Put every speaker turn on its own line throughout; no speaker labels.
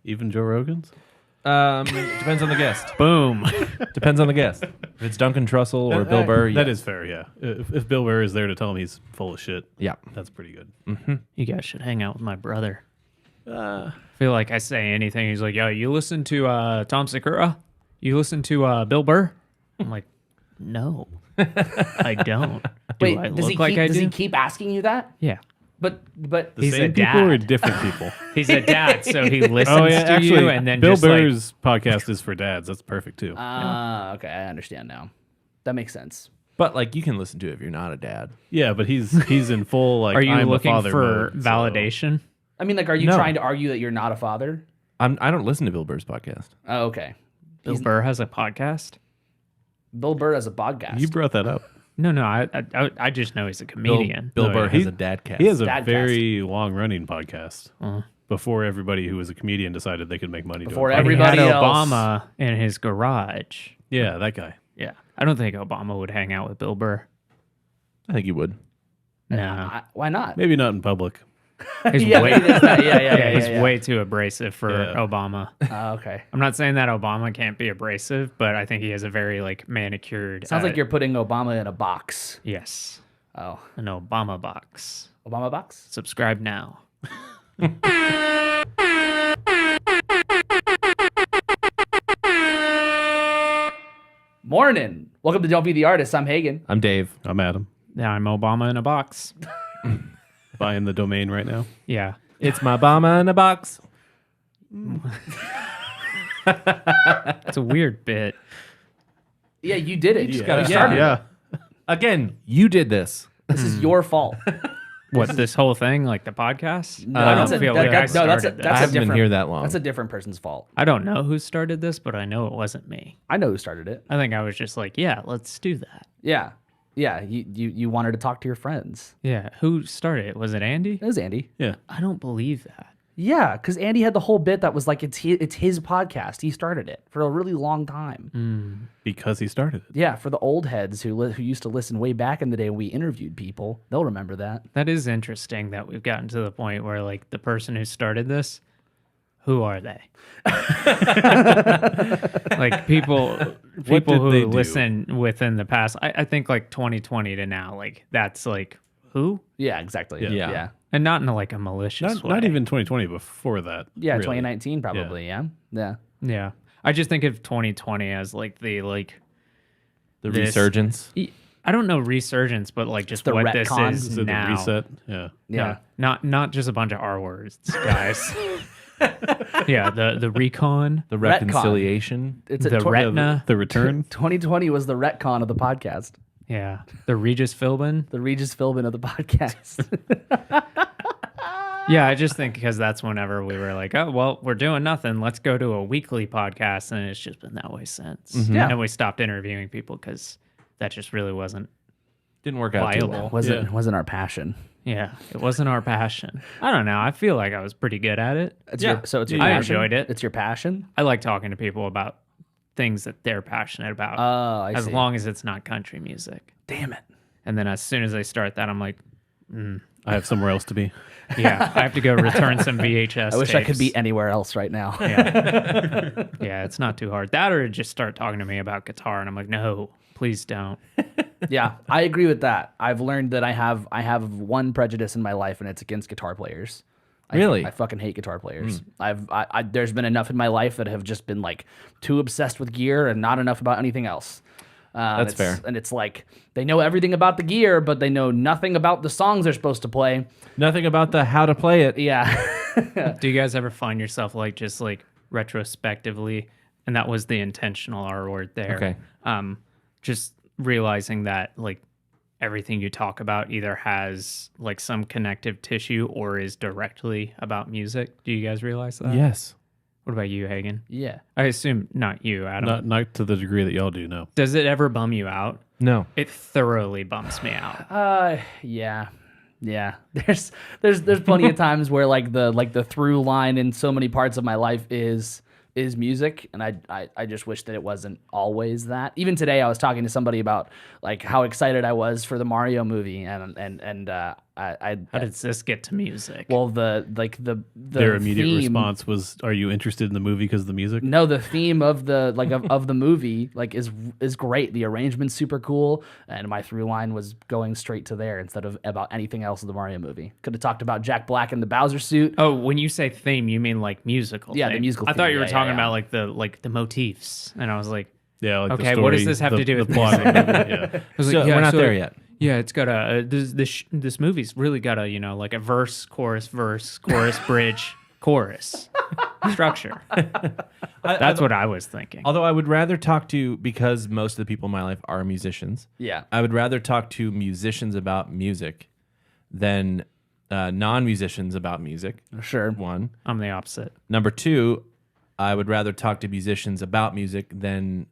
Even Joe Rogan's?
Depends on the guest.
Boom.
Depends on the guest. If it's Duncan Trussell or Bill Burr,
That is fair, yeah. If Bill Burr is there to tell him he's full of shit,
yeah.
that's pretty good.
Mm-hmm.
You guys should hang out with my brother. I feel like I say anything. He's like, yo, you listen to Tom Segura? You listen to Bill Burr? I'm like, no, I don't.
Wait,
I
does
look like I
does
do?
he keep asking you that?
Yeah.
But
The
He's
same
a
people or
dad.
different people?
He's a dad, so he listens
Oh, yeah,
to
actually,
you and then
Bill
just like,
Burr's podcast is for dads. That's perfect, too.
okay, I understand now. That makes sense.
But like you can listen to it if you're not a dad.
Yeah, but he's in full, like,
are you
I'm a
looking
father
for
mode, so-
validation?
I mean, like, are you
No.
trying to argue that you're not a father?
I don't listen to Bill Burr's podcast.
Oh, okay.
Bill Burr has a podcast?
Bill Burr has a podcast.
You brought that up.
No, I just know he's a comedian.
Bill
No,
Burr
yeah,
has
he-
a dad cast.
He has a
Dadcast.
very long-running podcast before everybody who was a comedian decided they could make money
Before
doing it.
everybody
he had
else.
Obama in his garage.
Yeah, that guy.
Yeah. I don't think Obama would hang out with Bill Burr.
I think you would.
No.
Why not?
Maybe not in public.
He's
Yeah,
way,
maybe that's that. Yeah,
he's
yeah.
way too abrasive for
Yeah.
Obama.
Okay.
I'm not saying that Obama can't be abrasive, but I think he has a very like manicured.
Sounds like you're putting Obama in a box.
Yes,
Oh,
an Obama box.
Obama box?
Subscribe now.
Morning. Welcome to Don't Be the Artist. I'm Hagen.
I'm Dave.
I'm Adam.
Yeah, I'm Obama in a box.
Buying the domain right now.
Yeah.
It's my Obama in a box.
It's a weird bit.
Yeah, you did it. You
gotta-
started it.
Yeah.
Again, you did this.
This is your fault.
What, this whole thing, like the podcast?
No,
I
that's
don't
a-
feel
that-
like I
that- no,
started
that's a-
this.
that's
I haven't been
different-
here that long.
That's a different person's fault.
I don't know who started this, but I know it wasn't me.
I know who started it.
I think I was just like, yeah, let's do that.
Yeah. Yeah. You wanted to talk to your friends.
Yeah, who started it? Was it Andy?
It was Andy.
Yeah.
I don't believe that.
Yeah, because Andy had the whole bit that was like it's his podcast. He started it for a really long time.
Because he started it.
Yeah, for the old heads who used to listen way back in the day when we interviewed people, they'll remember that.
That is interesting that we've gotten to the point where like the person who started this, who are they? Like people
did
who
they do?
listen within the past. I think like 2020 to now, like that's like who?
Yeah, exactly.
Yeah.
Yeah.
And not in like a malicious way.
Not even 2020, before that.
Yeah,
really.
2019 probably. Yeah. Yeah.
Yeah. I just think of 2020 as like the
The
this-
resurgence.
I don't know resurgence, but like just
the
what this
retcon.
is
Is it
now.
the reset? Yeah.
Yeah.
No, not just a bunch of R words, guys. Yeah, the recon,
The
Retcon.
reconciliation.
It's
the retina.
The return.
2020 was the retcon of the podcast.
Yeah, the Regis Philbin.
The Regis Philbin of the podcast.
Yeah, I just think because that's whenever we were like, oh, well, we're doing nothing. Let's go to a weekly podcast. And it's just been that way since.
Yeah.
And we stopped interviewing people because that just really wasn't
Didn't work out too
viable.
well.
Wasn't our passion.
Yeah, it wasn't our passion. I don't know. I feel like I was pretty good at it.
It's
Yeah.
your
I
passion?
enjoyed it.
It's your passion?
I like talking to people about things that they're passionate about.
Oh, I
as
see.
long as it's not country music.
Damn it.
And then as soon as I start that, I'm like,
I have somewhere else to be.
yeah, I have to go return some VHS
I wish I could
tapes.
be anywhere else right now.
Yeah, it's not too hard. That or just start talking to me about guitar, and I'm like, no, please don't.
Yeah, I agree with that. I've learned that I have one prejudice in my life, and it's against guitar players.
Really?
I fucking hate guitar players. There's been enough in my life that have just been like too obsessed with gear and not enough about anything else.
That's fair.
And it's like they know everything about the gear, but they know nothing about the songs they're supposed to play.
Nothing about the how to play it.
Yeah.
Do you guys ever find yourself like just like retrospectively, and that was the intentional R word there?
Okay.
Just realizing that like everything you talk about either has like some connective tissue or is directly about music. Do you guys realize that?
Yes.
What about you, Hagen?
Yeah.
I assume not you, Adam.
Not to the degree that y'all do, no.
Does it ever bum you out?
No.
It thoroughly bumps me out.
Yeah. Yeah. There's plenty of times where like the through line in so many parts of my life is music, and I just wish that it wasn't always that. Even today I was talking to somebody about like how excited I was for the Mario movie, and
How did this get to music?
Well, the
Their immediate
theme,
response was, "Are you interested in the movie because of the music?"
No, the theme of the of the movie is great. The arrangement's super cool, and my through line was going straight to there instead of about anything else in the Mario movie. Could have talked about Jack Black in the Bowser suit.
Oh, when you say theme, you mean like musical?
Yeah, the
theme.
musical
I thought
theme,
you were
yeah,
talking
yeah.
about like the motifs, and I was like,
Yeah. Like
okay,
the story,
what does this have to do with
the plot? Of the movie, yeah.
I was
So
like, yeah,
we're not
so-
there yet.
Yeah, it's got a this movie's really got a like a verse, chorus, bridge, chorus structure. That's what I was thinking.
Although I would rather talk to, because most of the people in my life are musicians,
Yeah.
I would rather talk to musicians about music than non-musicians about music.
Sure.
One.
I'm the opposite.
Number two, I would rather talk to musicians about music than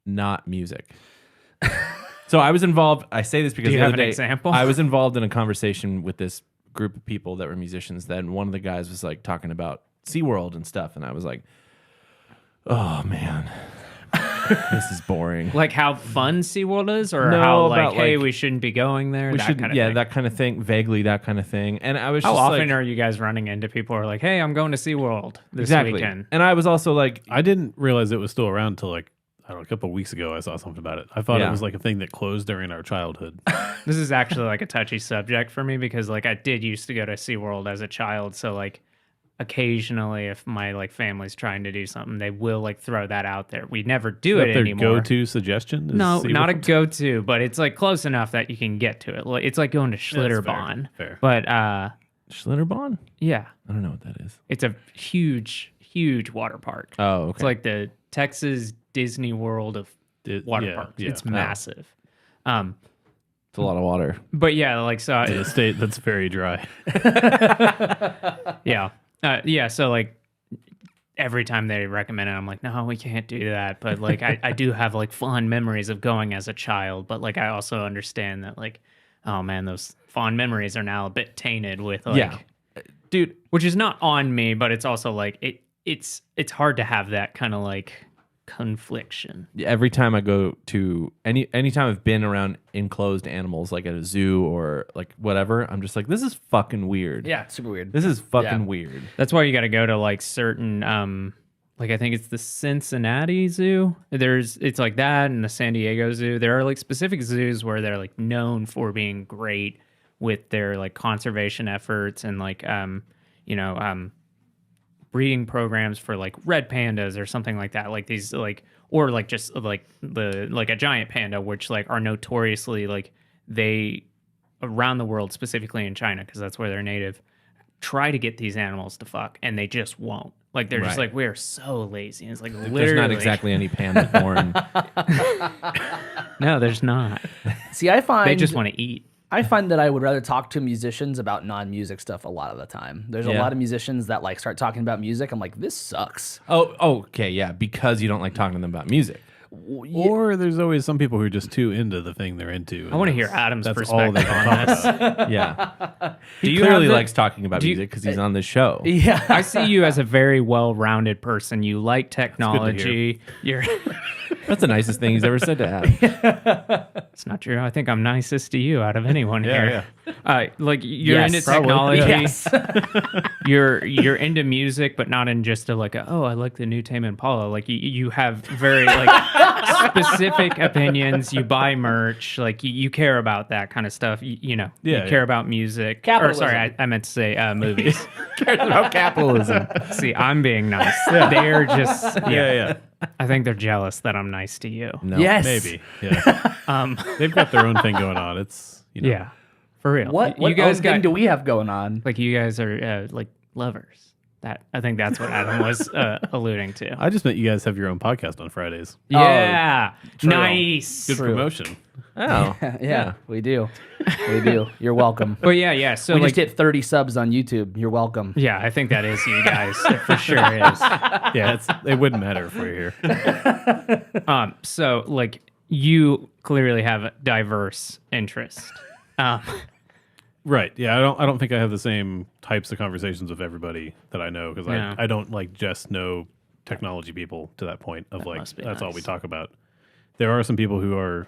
not music. So I was involved. I say this because
Do you
the
have
other
an
day
example?
I was involved in a conversation with this group of people that were musicians. Then one of the guys was like talking about SeaWorld and stuff, and I was like, "Oh man, this is boring."
Like how fun SeaWorld is, or
No,
how like,
about,
hey,
like,
we shouldn't be going there.
We
that
should,
kind of
yeah,
thing.
that kind of thing. Vaguely, that kind of thing. And I was
How
just
often
like,
are you guys running into people who are like, hey, I'm going to SeaWorld this
exactly?
weekend?
And I was also like,
I didn't realize it was still around until like, I don't know, a couple of weeks ago. I saw something about it. I thought
Yeah.
it was like a thing that closed during our childhood.
This is actually like a touchy subject for me because like I did used to go to SeaWorld as a child. So like occasionally if my like family's trying to do something, they will like throw that out there. We never do
Is
it
that their
anymore.
go-to suggestion? Is
No, not a
SeaWorld?
go-to, but it's like close enough that you can get to it. Like, it's like going to
That's fair.
Schlitterbahn.
Fair.
But
Schlitterbahn?
yeah,
I don't know what that is.
it's a huge water park.
Oh, okay.
It's like the Texas Disney World of water
yeah,
parks.
yeah.
It's
Oh.
massive.
It's a lot of water.
But yeah, like so.
In a state that's very dry.
Yeah. Yeah. So like every time they recommend it, I'm like, no, we can't do that. But like, I do have like fond memories of going as a child. But like, I also understand that like, oh man, those fond memories are now a bit tainted with like,
Yeah. Dude,
which is not on me, but it's also like, it's hard to have that kind of like confliction.
every time I go to anytime I've been around enclosed animals, like at a zoo or like whatever, I'm just like, this is fucking weird.
Yeah, super weird.
This is fucking
Yeah.
weird.
That's why you got to go to like certain, like I think it's the Cincinnati Zoo. It's like that, and the San Diego Zoo. There are like specific zoos where they're like known for being great with their like conservation efforts and like, breeding programs for like red pandas or something like that. Like these like, or like just like like a giant panda, which like are notoriously like they around the world, specifically in China, because that's where they're native, try to get these animals to fuck and they just won't. Like they're just
Right.
like, we're so lazy. And it's like literally
There's not exactly any panda porn.
No, there's not.
See, I find
They just want to eat.
I find that I would rather talk to musicians about non-music stuff a lot of the time. There's a
Yeah.
lot of musicians that like start talking about music. I'm like, this sucks.
Okay, yeah, because you don't like talking to them about music.
Or there's always some people who are just too into the thing they're into.
I want to hear Adam's
That's all they
perspective
can
on
talk
this.
about.
Yeah.
Do
He
you
clearly
have the-
likes talking about
do you-
music because he's on this show.
Yeah.
I see you as a very well-rounded person. You like technology. You're
That's the nicest thing he's ever said to Adam.
It's not true. I think I'm nicest to you out of anyone
Yeah,
here. Like you're
Yes,
into
probably.
technology.
Yes.
You're into music, but not in just a like I like the new Tame Impala. Like you have very like specific opinions. You buy merch. Like you care about that kind of stuff. You know.
Yeah,
You care
yeah.
about music.
Capitalism.
Or sorry, I meant to say movies.
Cares about capitalism.
See, I'm being nice. They're just
Yeah.
I think they're jealous that I'm nice to you.
No.
Yes.
Maybe. Yeah. They've got their own thing going on. It's,
Yeah, for real.
What
you guys
own
got
thing do we have going on?
like you guys are like lovers. That I think that's what Adam was alluding to.
I just meant you guys have your own podcast on Fridays.
Yeah,
true.
nice.
Good promotion.
Oh.
Yeah, we do. We do. You're welcome.
But yeah. So
We
like,
just hit 30 subs on YouTube. You're welcome.
yeah, I think that is you guys. It for sure is.
Yeah, it wouldn't matter if we're here.
So like you clearly have a diverse interest.
Right. Yeah, I don't think I have the same types of conversations with everybody that I know because
Yeah.
I don't like just know technology people to that point of
That
like
must be
that's all
nice.
we talk about. There are some people who are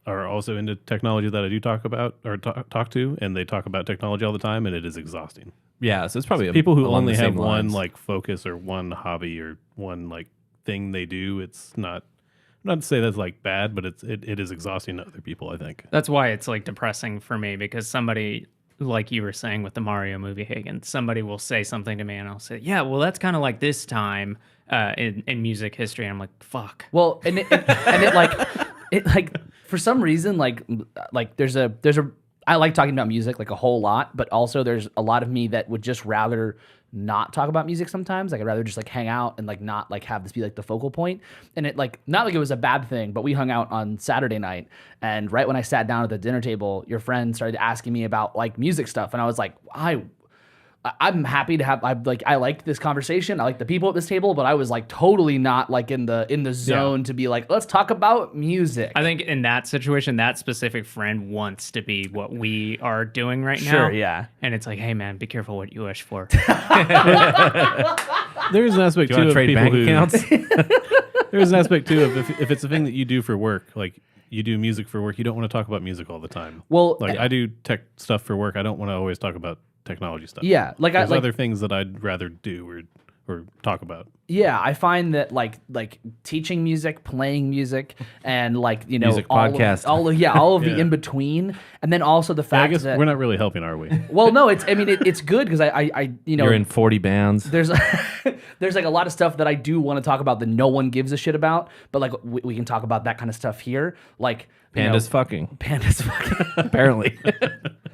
are also into technology that I do talk about or talk to, and they talk about technology all the time, and it is exhausting.
Yeah, so it's probably
People who
along
only
the
have
same
one
lines.
like focus or one hobby or one like thing they do. It's not. Not to say that's like bad, but it is exhausting to other people, I think.
That's why it's like depressing for me, because somebody, like you were saying with the Mario movie, Haken, somebody will say something to me and I'll say, yeah, well, that's kind of like this time in music history. And I'm like, fuck.
Well, and it like for some reason like there's a I like talking about music like a whole lot, but also there's a lot of me that would just rather not talk about music sometimes. Like I'd rather just like hang out and like not like have this be like the focal point. And it like not like it was a bad thing, but we hung out on Saturday night, and right when I sat down at the dinner table, your friend started asking me about like music stuff, and I was like, I'm happy to have. I liked this conversation. I like the people at this table, but I was like totally not like in the zone to be like, let's talk about music.
I think in that situation, that specific friend wants to be what we are doing right now.
Sure, yeah.
And it's like, hey man, be careful what you wish for.
There's an aspect
Do you
too
want to
of
trade
people
bank
who.
accounts?
There's an aspect too of if it's a thing that you do for work, like you do music for work, you don't want to talk about music all the time.
Well,
like I do tech stuff for work. I don't want to always talk about technology stuff.
Yeah, like
there's other things that I'd rather do or talk about.
Yeah, I find that like teaching music, playing music, and like
Music podcast.
all of the in between, and then also the
Yeah, I
fact
guess
that
we're not really helping, are we?
well, no, it's good because I
You're in 40 bands.
there's there's like a lot of stuff that I do want to talk about that no one gives a shit about, but like we can talk about that kind of stuff here, like
Pandas fucking.
Pandas fucking.
Apparently.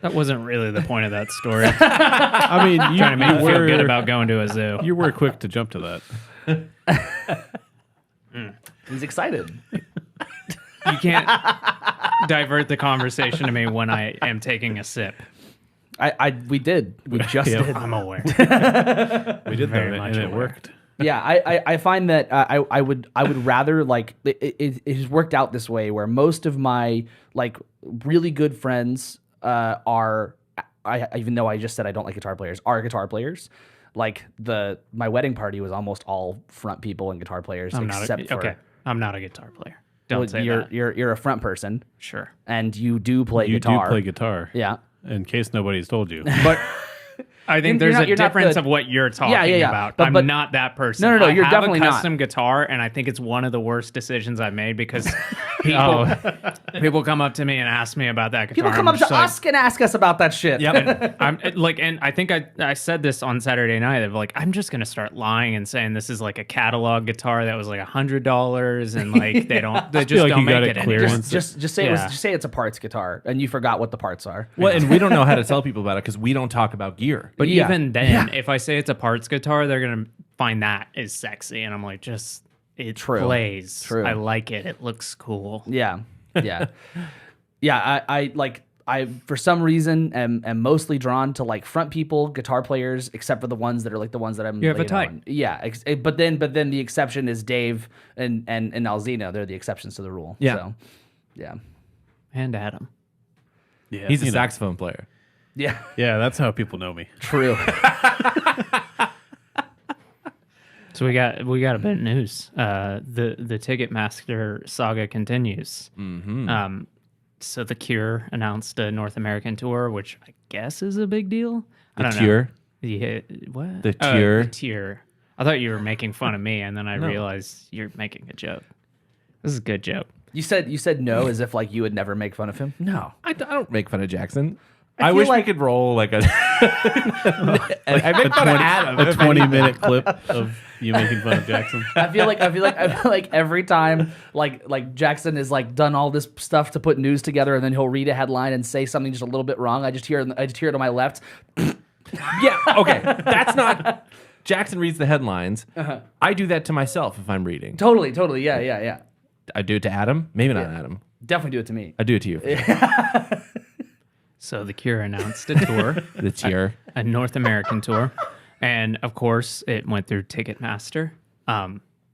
That wasn't really the point of that story.
I mean,
Trying to make you feel good about going to a zoo.
You were quick to jump to that.
He's excited.
You can't divert the conversation to me when I am taking a sip.
We just
Yeah.
did.
I'm aware.
We did
Very
that,
much
and it
aware.
worked.
Yeah, I find that I would rather like it has worked out this way where most of my like really good friends are even though I just said I don't like guitar players, are guitar players. Like my wedding party was almost all front people and guitar players
I'm
except for
okay. I'm not a guitar player. Don't say that.
you're a front person
Sure.
and you do play
You
guitar.
do play guitar.
Yeah.
In case nobody's told you.
But I think
You're
there's
not-
a
you're not
difference
the-
of what you're talking
yeah.
about.
But-
I'm not that person.
No,
I
you're
have
definitely
a
not.
custom guitar, and I think it's one of the worst decisions I've made because people come up to me and ask me about that guitar.
People come
I'm
up
just
to
like,
us and ask us about that shit.
and I'm like, and I think I said this on Saturday night of like, I'm just gonna start lying and saying this is like a catalog guitar that was like $100, and like they just
like
don't
you got
make
it
it
clear
anymore.
once.
Just say
Yeah.
just say it's a parts guitar and you forgot what the parts are.
Well, and we don't know how to tell people about it because we don't talk about gear.
But
Yeah.
even then, if I say it's a parts guitar, they're gonna find that is sexy, and I'm like, it
True.
plays.
True.
I like it. It looks cool.
Yeah. Yeah. Yeah, I for some reason am mostly drawn to like front people, guitar players, except for the ones that are like the ones that I'm.
You have a
laid
type.
on. Yeah, but then the exception is Dave and Alzina. They're the exceptions to the rule.
Yeah.
So, yeah.
And Adam.
Yeah,
He's a
you know.
saxophone player.
Yeah.
Yeah, that's how people know me.
True.
So we got a bit of news. The Ticketmaster saga continues.
Mm-hmm.
So The Cure announced a North American tour, which I guess is a big deal. I
The
don't
Cure?
know. Yeah, what?
The
Oh,
Cure?
The Cure. I thought you were making fun of me, and then I realized you're making a joke. This is a good joke.
You said no as if like you would never make fun of him. No.
I don't make fun of Jackson.
I
I
feel
wish
like-
we could roll like a. I make fun of Adam.
A 20-minute clip of you making fun of Jackson.
I feel like every time like Jackson is like done all this stuff to put news together and then he'll read a headline and say something just a little bit wrong. I just hear it on my left.
Yeah, okay. That's not. Jackson reads the headlines. I do that to myself if I'm reading.
Totally. Yeah.
I do it to Adam. Maybe not Adam.
Definitely do it to me.
I do it to you.
So The Cure announced a tour,
The tier.
a North American tour, and of course it went through Ticketmaster.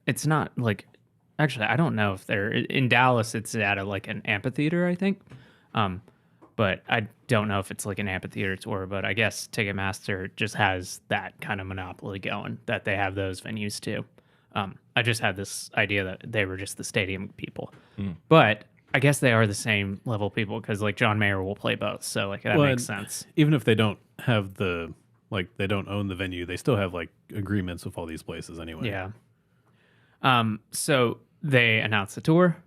It's not like, actually, I don't know if they're in Dallas. It's at an amphitheater, I think. But I don't know if it's like an amphitheater tour. But I guess Ticketmaster just has that kind of monopoly going, that they have those venues too. I just had this idea that they were just the stadium people, but I guess they are the same level people because like John Mayer will play both, so like that
Well,
makes
and
sense.
Even if they don't have they don't own the venue, they still have like agreements with all these places anyway.
Yeah. So they announced the tour.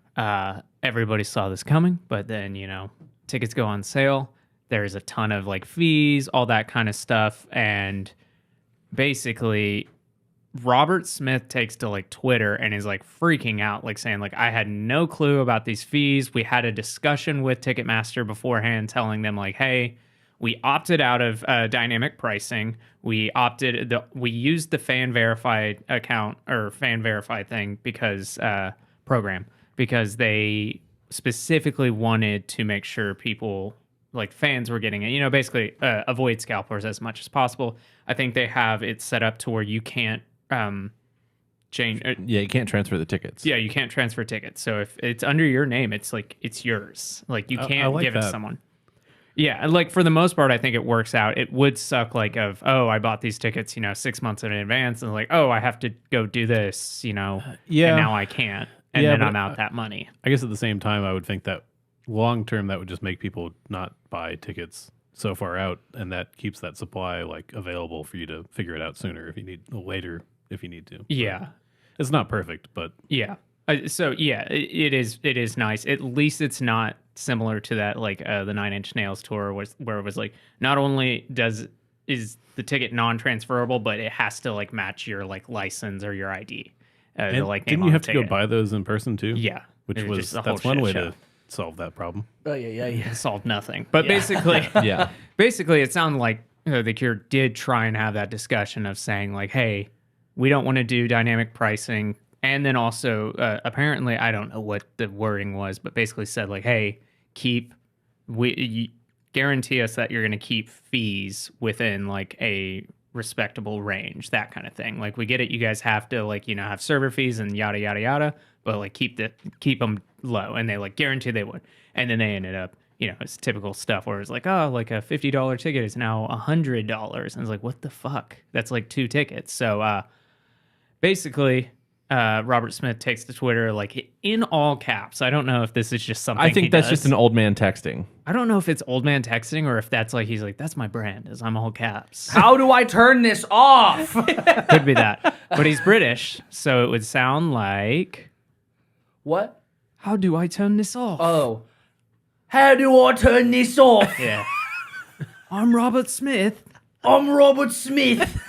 Everybody saw this coming, but then, tickets go on sale. There's a ton of like fees, all that kind of stuff. And basically, Robert Smith takes to like Twitter and is like freaking out, like saying like, I had no clue about these fees. We had a discussion with Ticketmaster beforehand telling them like, hey, we opted out of dynamic pricing. We used the fan verified account or fan verified thing because program because they specifically wanted to make sure people like fans were getting it. Basically avoid scalpers as much as possible. I think they have it set up to where you can't change.
You can't transfer the tickets.
Yeah, you can't transfer tickets. So if it's under your name, it's like it's yours. Like you can't
like
give it to
that.
someone. Yeah, and like for the most part, I think it works out. It would suck like I bought these tickets, 6 months in advance, and like, I have to go do this,
Yeah.
and now I can't, and
Yeah,
then
but
I'm out that money.
I guess at the same time, I would think that long term, that would just make people not buy tickets so far out, and that keeps that supply like available for you to figure it out sooner later if you need to.
Yeah,
It's not perfect, but
yeah. It is nice. At least it's not similar to that like the 9 Inch Nails tour where it was like not only is the ticket non-transferable, but it has to like match your like license or your ID.
and
Like
didn't you have to go buy those in person too?
Yeah,
which
it was just a whole
that's one
shit
way
show.
to solve that problem.
Oh yeah.
Solved nothing. But basically,
Yeah.
basically, it sounded like the Cure did try and have that discussion of saying like, hey, we don't want to do dynamic pricing. And then also, apparently, I don't know what the wording was, but basically said like, hey, guarantee us that you're going to keep fees within like a respectable range, that kind of thing. Like we get it. You guys have to like, have server fees and yada, yada, yada, but like keep them low. And they like guarantee they would. And then they ended up, it's typical stuff where it's like, oh, like a $50 ticket is now $100. And it's like, what the fuck? That's like 2 tickets. So basically, Robert Smith takes to Twitter like in all caps. I don't know if this is just something
I think
he
that's
does.
just an old man texting.
I don't know if it's old man texting or if that's like he's like, that's my brand, is I'm all caps.
How do I turn this off?
Could be that. But he's British, so it would sound like,
What?
how do I turn this off?
Oh. How do I turn this off?
Yeah. I'm Robert Smith.
I'm Robert Smith.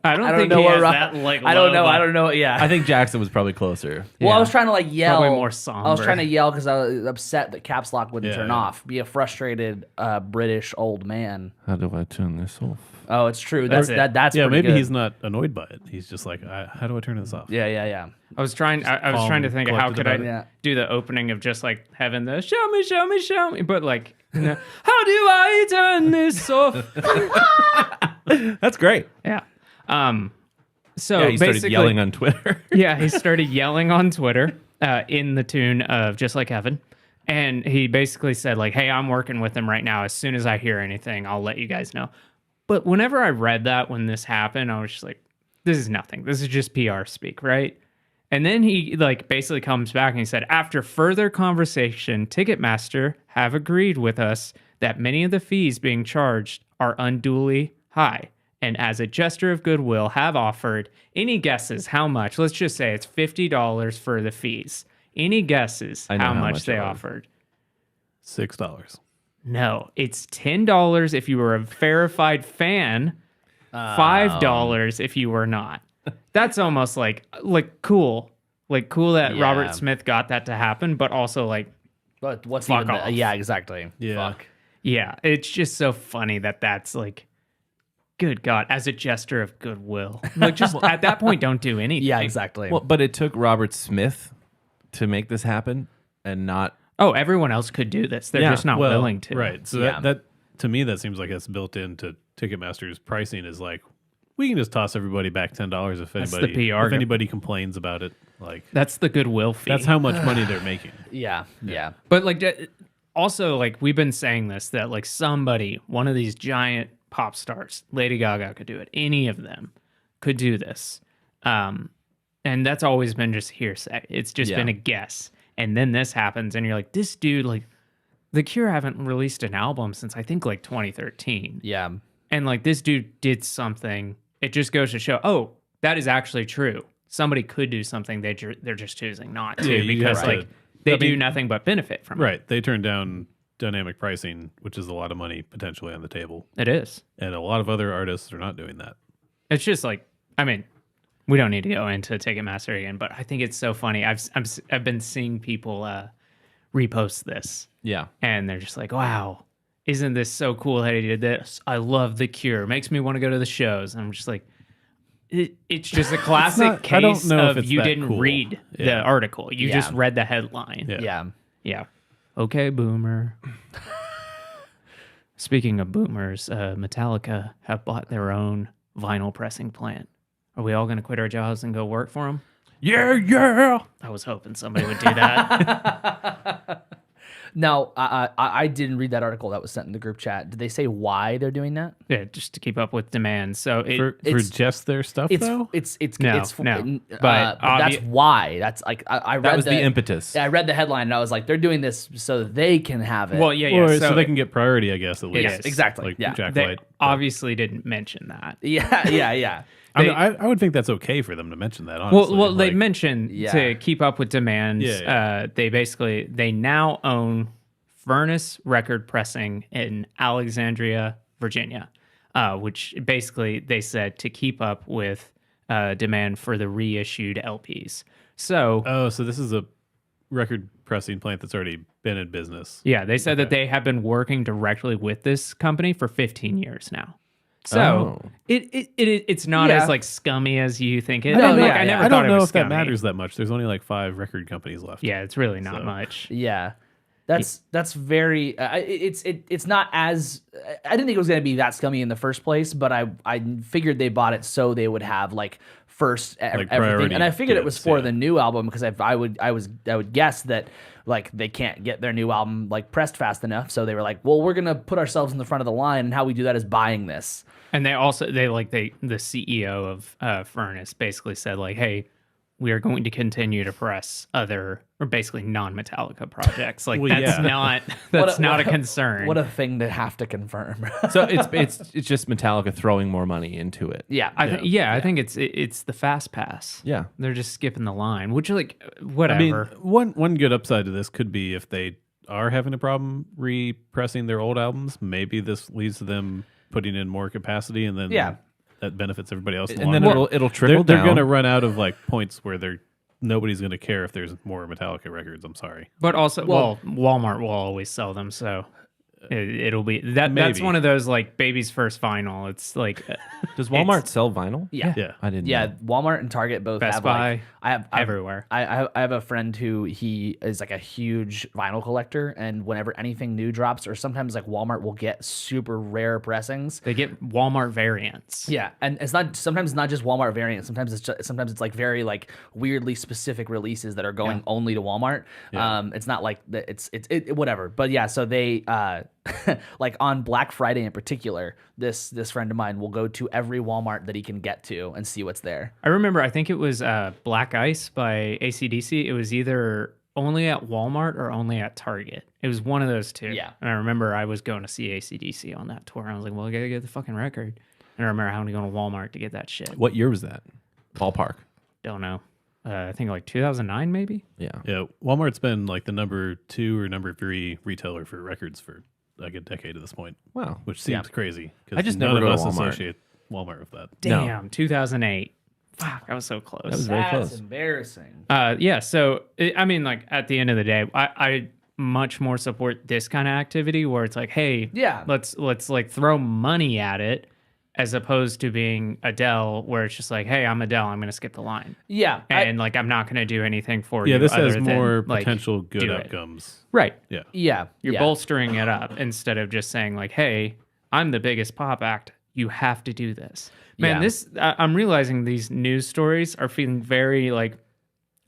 I don't
I don't
think
know
he
what
has
Ro-
that like
I don't know.
low,
I don't know. Yeah.
I think Jackson was probably closer.
Well, I
Yeah.
was trying to like yell.
Probably more
I was
somber.
trying to yell because I was upset that Caps Lock wouldn't turn
Yeah.
off. Be a frustrated British old man.
How do I turn this off?
Oh, it's true.
That's
That's
it.
that's
Yeah,
pretty
maybe
good.
he's not annoyed by it. He's just like, how do I turn this off?
Yeah.
I was trying to
calm,
think of how
collected
could I
about it.
Yeah.
do the opening of just like having the show me, but like, how do I turn this off?
That's great.
Yeah. So
Yeah, he started
basically,
yelling on Twitter.
yeah, he started yelling on Twitter in the tune of Just Like Heaven. And he basically said, like, hey, I'm working with him right now. As soon as I hear anything, I'll let you guys know. But whenever I read that when this happened, I was just like, this is nothing. This is just PR speak, right? And then he like basically comes back and he said, after further conversation, Ticketmaster have agreed with us that many of the fees being charged are unduly high. And as a gesture of goodwill, have offered any guesses how much? Let's just say it's $50 for the fees. Any guesses
I know
how
how
much
much
they
it was.
offered?
$6.
No, it's $10 if you were a verified fan, $5 if you were not. That's almost like cool. Like cool that
Yeah.
Robert Smith got that to happen, but also like,
But what's
Fuck
even?
off.
Yeah, exactly.
Yeah.
Fuck.
yeah, it's just so funny that that's like, good God, as a gesture of goodwill. Like just at that point, don't do anything.
Yeah, exactly.
Well, but it took Robert Smith to make this happen and not.
Oh, everyone else could do this. They're
Yeah,
just not willing to.
Right. So
Yeah.
that to me, that seems like it's built into Ticketmaster's pricing is like, we can just toss everybody back $10 if
That's the
anybody
PR.
if anybody complains about it. Like
That's the goodwill fee.
that's how much money they're making.
yeah.
But like, also, like we've been saying this that like somebody, one of these giant pop stars, Lady Gaga could do it. Any of them could do this, and that's always been just hearsay. It's just
Yeah.
been a guess. And then this happens, and you're like, this dude, like, The Cure haven't released an album since I think like 2013.
Yeah.
And like this dude did something. It just goes to show, oh, that is actually true. Somebody could do something. They're just choosing not to because like they do nothing but benefit from it.
Right. They turned down dynamic pricing, which is a lot of money potentially on the table.
It is.
And a lot of other artists are not doing that.
It's just like, I mean, we don't need to go into Ticketmaster again, but I think it's so funny. I've been seeing people repost this.
Yeah.
And they're just like, wow, isn't this so cool that he did this? I love The Cure. Makes me want to go to the shows. And I'm just like, it's just a classic case of you didn't read the article. You just read the headline.
Yeah.
Okay, boomer. Speaking of boomers, Metallica have bought their own vinyl pressing plant. Are we all going to quit our jobs and go work for them?
Yeah.
I was hoping somebody would do that.
Now, I didn't read that article that was sent in the group chat. Did they say why they're doing that?
Yeah, just to keep up with demand. So
For just their stuff, though?
But
that's why. That's like I read
That was the impetus.
I read the headline and I was like, they're doing this so that they can have it.
Well, yeah.
Or so they can get priority, I guess, at least.
Yes,
exactly.
Like
Yeah.
Jack
They
White.
obviously didn't mention that.
Yeah.
I mean, I would think that's okay for them to mention that, honestly.
Well, they
Like,
mentioned to keep up with demand. They now own Furnace Record Pressing in Alexandria, Virginia, which basically they said to keep up with demand for the reissued LPs. So,
so this is a record pressing plant that's already been in business.
yeah, they said that they have been working directly with this company for 15 years now. So it's not as like scummy as you think it.
No,
I never
I
thought
don't
it
know
was
if that
scummy.
matters that much. There's only like 5 record companies left.
Yeah, it's really not
So.
much.
Yeah. That's very it's not as I didn't think it was going to be that scummy in the first place, but I figured they bought it so they would have like first everything,
priority
and I figured it was
goods,
for
yeah.
the new album because I would guess that like they can't get their new album like pressed fast enough, so they were like, well, we're gonna put ourselves in the front of the line, and how we do that is buying this.
And the CEO of Furnace basically said like, hey, we are going to continue to press other or basically non-Metallica projects. Like that's not a concern.
What a thing to have to confirm.
So it's just Metallica throwing more money into it.
Yeah,
I think it's the fast pass.
Yeah.
They're just skipping the line, which like
I
whatever.
mean, one good upside to this could be if they are having a problem repressing their old albums, maybe this leads to them putting in more capacity, and then that benefits everybody else.
And then it'll trickle
They're
down.
going to run out of like points where nobody's going to care if there's more Metallica records. I'm sorry.
But also, Walmart will always sell them, so it'll be that. That's
Maybe.
one of those like baby's first vinyl. It's like
Does Walmart sell vinyl?
Yeah.
I didn't
Yeah,
know.
Walmart and Target both
Best
have
Buy,
like I have
everywhere.
I have a friend who he is like a huge vinyl collector, and whenever anything new drops, or sometimes like Walmart will get super rare pressings.
They get Walmart variants.
Yeah, and sometimes it's not just Walmart variants. Sometimes it's like very like weirdly specific releases that are going only to Walmart. It's not like it's whatever. But yeah, so they like on Black Friday in particular, this friend of mine will go to every Walmart that he can get to and see what's there.
I remember, I think it was Black Ice by AC/DC. It was either only at Walmart or only at Target. It was one of those two.
Yeah.
And I remember I was going to see AC/DC on that tour. I was like, well, I got to get the fucking record. And I remember having to go to Walmart to get that shit.
What year was that? Ballpark.
Don't know. I think like 2009 maybe?
Yeah.
Yeah, Walmart's been like the number 2 or number 3 retailer for records for like a decade at this point.
Wow.
Which seems crazy.
I just
none
never
of
go to
us
Walmart.
associate Walmart with that.
Damn, 2008. Fuck, I was so close.
That was very close.
Embarrassing.
Yeah, so I mean, like at the end of the day, I much more support this kind of activity where it's like, hey, let's like throw money at it, as opposed to being Adele, where it's just like, hey, I'm Adele, I'm gonna skip the line.
Yeah,
And like I'm not gonna do anything for you.
Yeah, this
other
has
than,
more
like,
potential good
do it.
outcomes.
Right.
Yeah.
You're bolstering it up instead of just saying like, hey, I'm the biggest pop act. You have to do this. Man, I'm realizing these news stories are feeling very like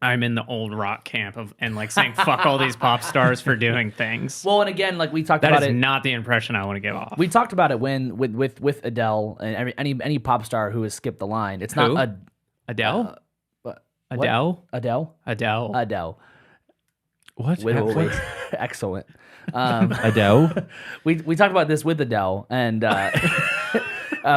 I'm in the old rock camp and like saying fuck all these pop stars for doing things.
Well, and again, like we talked
That
about
is
it.
not the impression I want to give off.
We talked about it when with Adele and any pop star who has skipped the line. It's not
Who? Adele? Adele?
Adele.
Adele.
Adele.
What?
With excellent.
Adele?
We talked about this with Adele and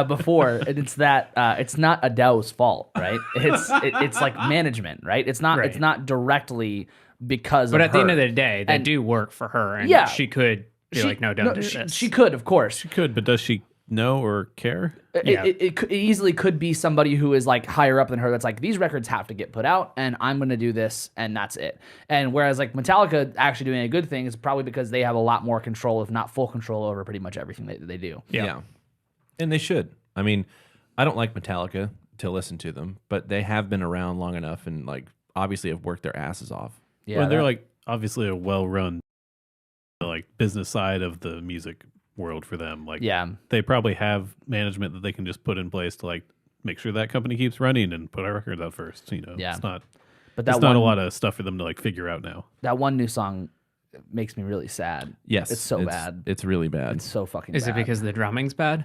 before, and it's that it's not Adele's fault, right? It's like management, right? It's not directly because.
But
of
at the end
her.
of the day, they
And-
do work for her, and
Yeah.
she could be like, no, don't do this.
She could, of course.
She could, but does she know or care?
Yeah.
It easily could be somebody who is like higher up than her that's like, these records have to get put out and I'm going to do this and that's it. And whereas like Metallica actually doing a good thing is probably because they have a lot more control, if not full control, over pretty much everything they do.
Yeah.
And they should. I mean, I don't like Metallica to listen to them, but they have been around long enough and like obviously have worked their asses off.
Yeah,
Well, they're like obviously a well-run like business side of the music world for them. Like,
yeah.
they probably have management that they can just put in place to like make sure that company keeps running and put our records out first. You know,
Yeah.
it's not.
But
It's
that
not
one,
a lot of stuff for them to like figure out now.
that one new song makes me really sad.
Yes.
It's so bad.
It's really bad.
It's so fucking
Is
bad.
it because the drumming's bad?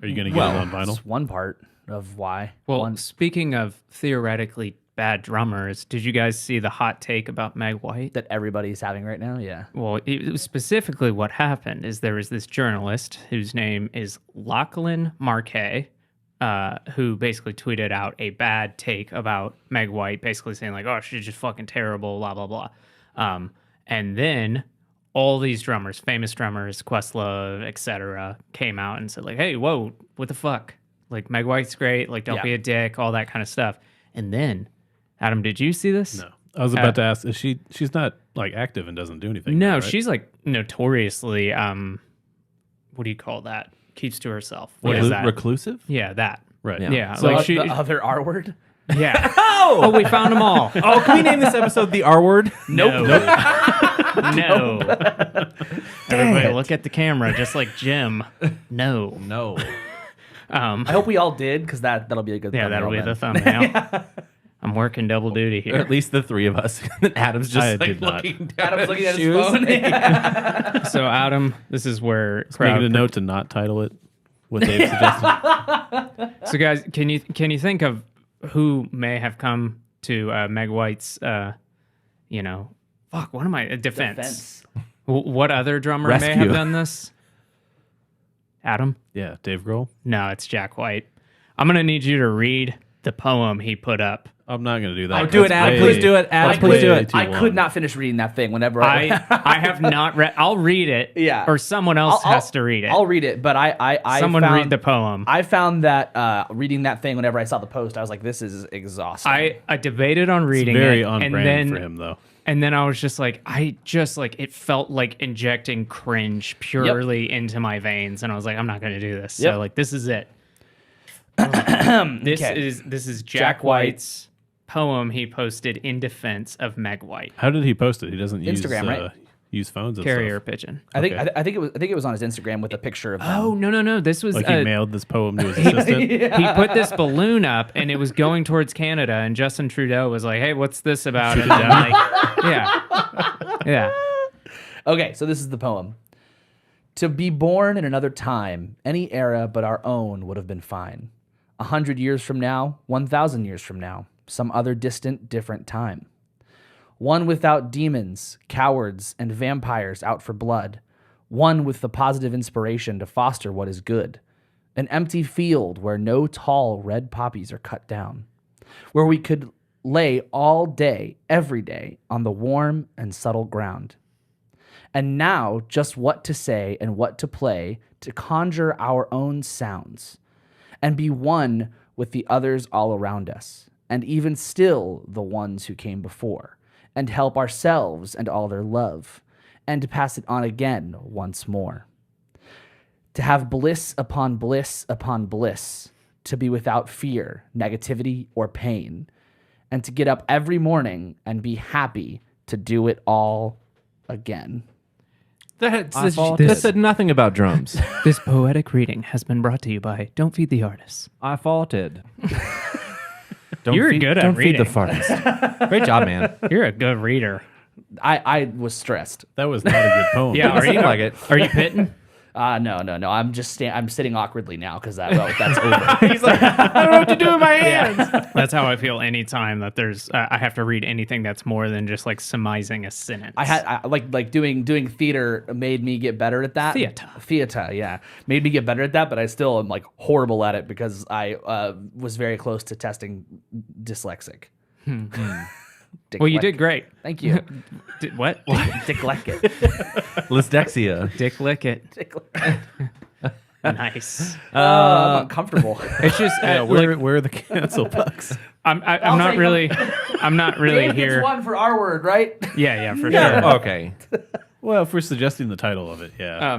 Are you going to get it on vinyl?
It's one part of why.
Well,
One-
speaking of theoretically bad drummers, did you guys see the hot take about Meg White?
that everybody's having right now. Yeah.
Well, it was specifically what happened is there was this journalist whose name is Lachlan Marquet, who basically tweeted out a bad take about Meg White, basically saying like, "Oh, she's just fucking terrible," blah blah blah. And then all these drummers, famous drummers, Questlove, etc., came out and said like, "Hey, whoa, what the fuck? Like Meg White's great. Like, don't
Yeah.
be a dick, all that kind of stuff." And then, Adam, did you see this?
No. I was about to ask, is she's not like active and doesn't do anything?
No,
now, right?
she's like notoriously, what do you call that? Keeps to herself. What is that?
Reclusive?
Yeah, that.
right.
Yeah,
So
like she.
the other R word?
Yeah. Oh, we found them all.
Oh, can we name this episode the R word?
Nope. No. Everybody, look at the camera, just like Jim. No.
No.
I hope we all did because that'll be a good.
Yeah, that'll be
thumbnail
the
then.
thumbnail. I'm working double duty
Or
here.
at least the three of us. Adam's just
I
like
did not.
looking down
Adam's looking at his
shoes.
phone.
So, Adam, this is where
making a note to not title it what Dave suggested.
So, guys, can you think of who may have come to Meg White's, defense?
Defense.
What other drummer may
Rescue.
have done this? Adam?
Yeah, Dave Grohl.
No, it's Jack White. I'm gonna need you to read the poem he put up.
I'm not going to do that.
Oh, do it,
That's
Adam.
way-
Please do it. Adam,
that's
please do
way
it.
too
I
long.
could not finish reading that thing whenever
I have not read. I'll read it.
Yeah.
Or someone else has to read it.
I'll read it, but I
Someone
found,
read the poem.
I found that reading that thing whenever I saw the post, I was like, this is exhausting.
I debated on
It's
reading
very
it,
on
and
brand
then
for him, though.
and then I was just like, it felt like injecting cringe purely into my veins, and I was like, I'm not going to do this.
Yep.
So like, this is it. This
Okay.
is
Jack
Jack
White.
White's poem he posted in defense of Meg White.
How did he post it? He doesn't
Instagram, right?
use phones and
Carrier
stuff.
pigeon.
I think
Okay.
I think it was on his Instagram with a picture of them.
Oh no! This was
Like he mailed this poem to his assistant.
he put this balloon up and it was going towards Canada, and Justin Trudeau was like, "Hey, what's this about?" And I'm like, yeah.
Okay, so this is the poem. To be born in another time, any era but our own would have been fine. 100 years from now, 1,000 years from now, some other distant, different time. One without demons, cowards, and vampires out for blood. One with the positive inspiration to foster what is good. An empty field where no tall red poppies are cut down. Where we could lay all day, every day, on the warm and subtle ground. And now, just what to say and what to play to conjure our own sounds and be one with the others all around us, and even still the ones who came before, and help ourselves and all their love, and to pass it on again once more. To have bliss upon bliss upon bliss, to be without fear, negativity, or pain, and to get up every morning and be happy to do it all again.
That said nothing about drums.
This poetic reading has been brought to you by Don't Feed the Artists.
I faulted.
You're good at
don't feed the
reading.
fartist. Great job, man.
You're a good reader.
I was stressed.
That was not a good poem.
Yeah, are you
Seemed like it.
Are you pitting?
No. I'm just I'm sitting awkwardly now because that's over.
He's like, I don't know what to do with my hands.
That's how I feel anytime that there's I have to read anything that's more than just like surmising a sentence.
I like doing theater made me get better at that. Theater, yeah, made me get better at that. But I still am like horrible at it because I was very close to testing dyslexic.
Well, you did great.
Thank you.
What?
Dickleckit.
Lysdexia.
Dick lick it. Nice.
I'm uncomfortable.
It's just
where are the cancel bucks?
I'm not really
Dave
here.
gets one for our word, right?
Yeah, for sure.
Okay.
Well, if we're suggesting the title of it, yeah.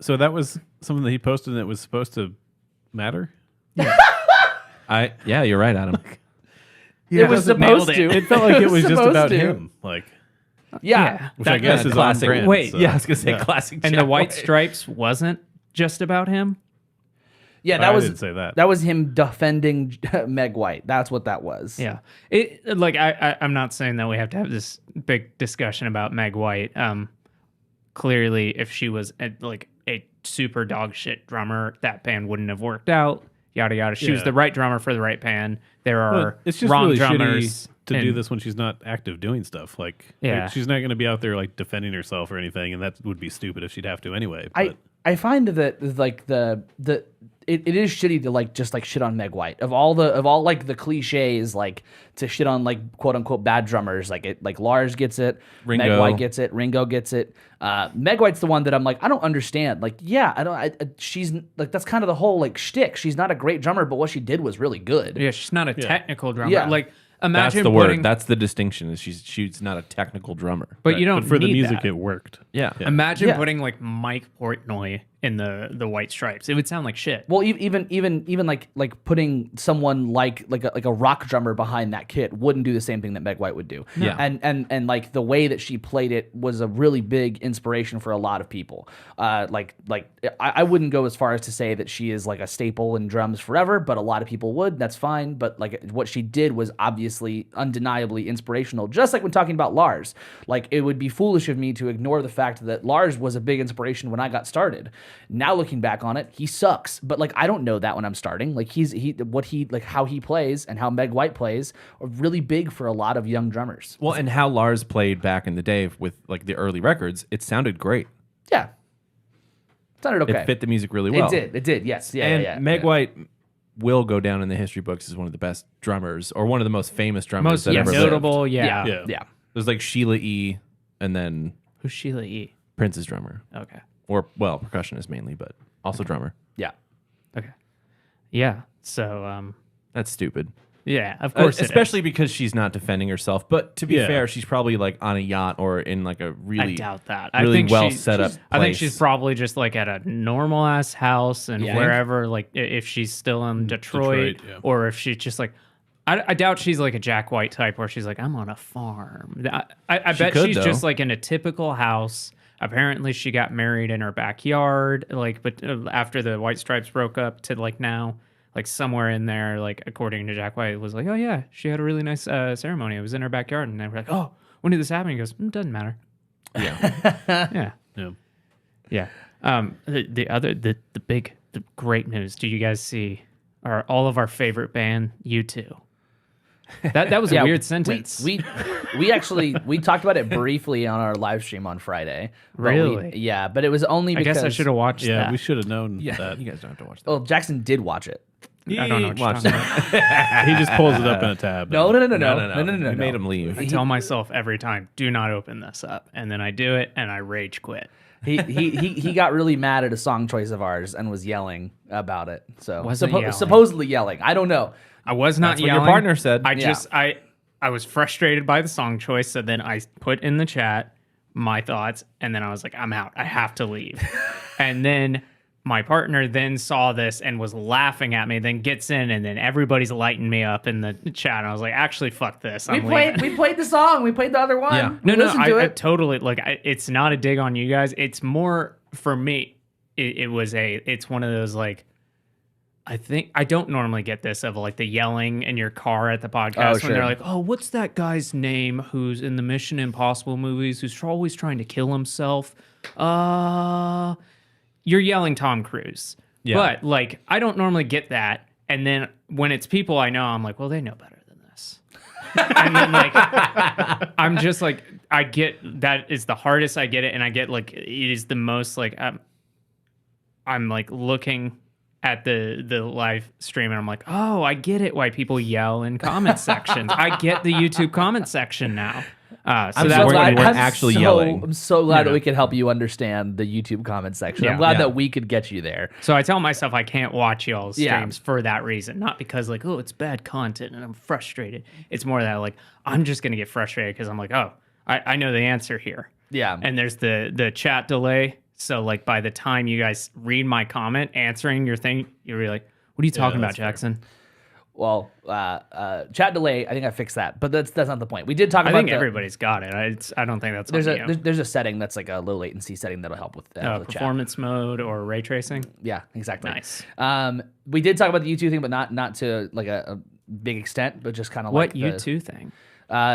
So that was something that he posted that was supposed to matter.
Yeah, you're right, Adam.
It was supposed to.
It felt like it was just
supposed
about
to.
him, like,
Yeah.
which I guess is
classic.
on brand.
Wait,
so.
Yeah, I was gonna say classic.
And
Jack
the white
White.
stripes wasn't just about him.
Yeah,
I didn't say that.
That was him defending Meg White. That's what that was.
Yeah. I'm not saying that we have to have this big discussion about Meg White. Clearly, if she was a super dog shit drummer, that band wouldn't have worked out. Yada yada. She was
Yeah.
the right drummer for the right band. There are
Well, it's just
wrong
really
drummers
shitty to do
and-
this when she's not active doing stuff. Like,
Yeah.
she's not going to be out there like defending herself or anything, and that would be stupid if she'd have to anyway. But
I find that like it is shitty to like just like shit on Meg White of all like the cliches like to shit on like quote unquote bad drummers like Lars gets it, Meg
Ringo.
White gets it, Ringo gets it. Meg White's the one that I'm like I don't understand. Like yeah, she's like that's kind of the whole like shtick. She's not a great drummer, but what she did was really good.
Yeah, she's not a technical drummer.
Yeah.
Like
That's
imagine
the
putting,
word. That's the distinction. Is she's not a technical drummer.
but you don't
for the
need
music,
that.
it worked.
Yeah.
Imagine
Yeah.
putting like Mike Portnoy in the White Stripes. It would sound like shit.
Well, even like putting someone like a rock drummer behind that kit wouldn't do the same thing that Meg White would do.
Yeah.
And like the way that she played it was a really big inspiration for a lot of people. I wouldn't go as far as to say that she is like a staple in drums forever, but a lot of people would. That's fine. But like what she did was obviously undeniably inspirational. Just like when talking about Lars, like it would be foolish of me to ignore the fact that Lars was a big inspiration when I got started. Now looking back on it, he sucks. But like I don't know that when I'm starting. Like how he plays and how Meg White plays are really big for a lot of young drummers.
Well, and how Lars played back in the day with like the early records, it sounded great.
Yeah. Sounded okay.
It fit the music really well.
It did. Yes. Yeah.
And
yeah.
Meg White will go down in the history books as one of the best drummers or one of the most famous drummers
Most
that ever lived.
notable, yeah.
Yeah.
There's like Sheila E. and then
Who's Sheila E?
Prince's drummer.
Okay.
Or, well, percussionist mainly, but also drummer.
Yeah.
Okay. Yeah. So
That's stupid.
yeah, of course.
Especially because she's not defending herself. But to be
Yeah.
fair, she's probably like on a yacht or in like a really,
I doubt that.
really
I think
well
she's-
set up
she's- I think
place.
she's probably just like at a normal ass house and
Yeah.
wherever, like if she's still in Detroit,
Detroit, yeah.
or if she's just like, I doubt she's like a Jack White type where she's like, I'm on a farm. I bet
could,
she's
though.
just like in a typical house. Apparently, she got married in her backyard, like, but after the White Stripes broke up to like now, like somewhere in there, like according to Jack White, it was like, oh yeah, she had a really nice ceremony. It was in her backyard, and they were like, oh, when did this happen? He goes, doesn't matter.
Yeah.
Yeah,
Yeah.
yeah. The great news. Do you guys see? Are all of our favorite band U2? That was a weird sentence.
We actually we talked about it briefly on our live stream on Friday. But
Really?
yeah, but it was only
I
because
guess I should have watched
Yeah,
that.
we should have known
Yeah,
that.
you guys don't have to watch that.
Well, Jackson did watch it.
I don't know what you're
Watch
talking
that.
He just pulls it up in a tab.
No.
No.
We
We made him leave.
I tell myself every time, do not open this up. And then I do it and I rage quit.
He got really mad at a song choice of ours and was yelling about it. So
Wasn't yelling.
supposedly yelling. I don't know.
I was not
That's what
yelling.
your partner said.
I was frustrated by the song choice. So then I put in the chat my thoughts and then I was like, I'm out. I have to leave. And then my partner then saw this and was laughing at me, then gets in and then everybody's lighting me up in the chat. And I was like, actually, fuck this. I'm leaving.
We played the song. We played the other one.
Yeah.
We listened to
I
it.
totally like. It's not a dig on you guys. It's more for me. It's one of those like, I think I don't normally get this of like the yelling in your car at the podcast when they're like, "Oh, what's that guy's name who's in the Mission Impossible movies who's always trying to kill himself?" You're yelling Tom Cruise.
Yeah.
But like I don't normally get that. And then when it's people I know, I'm like, "Well, they know better than this." And then like I'm just like I get that is the hardest I get it, and I get like it is the most like I'm like looking at the live stream and I'm like, oh, I get it why people yell in comment sections. I get the YouTube comment section now. So
I'm
that's
so
what
glad we're actually yelling.
I'm so glad that we can help you understand the YouTube comment section. I'm glad that we could get you there.
So I tell myself I can't watch y'all's streams for that reason. Not because like, oh, it's bad content and I'm frustrated. It's more that like, I'm just going to get frustrated because I'm like, oh, I know the answer here.
Yeah.
And there's the chat delay. So like by the time you guys read my comment answering your thing, you're really like, what are you talking about, Jackson?
Well, chat delay, I think I fixed that, but that's not the point. We did talk about.
I think everybody's got it. I don't think that's
there's a setting that's like a low latency setting that'll help with
performance mode or ray tracing.
Yeah, exactly.
Nice.
We did talk about the U2 thing, but not to like a big extent, but just kind of
what
like
U2 thing.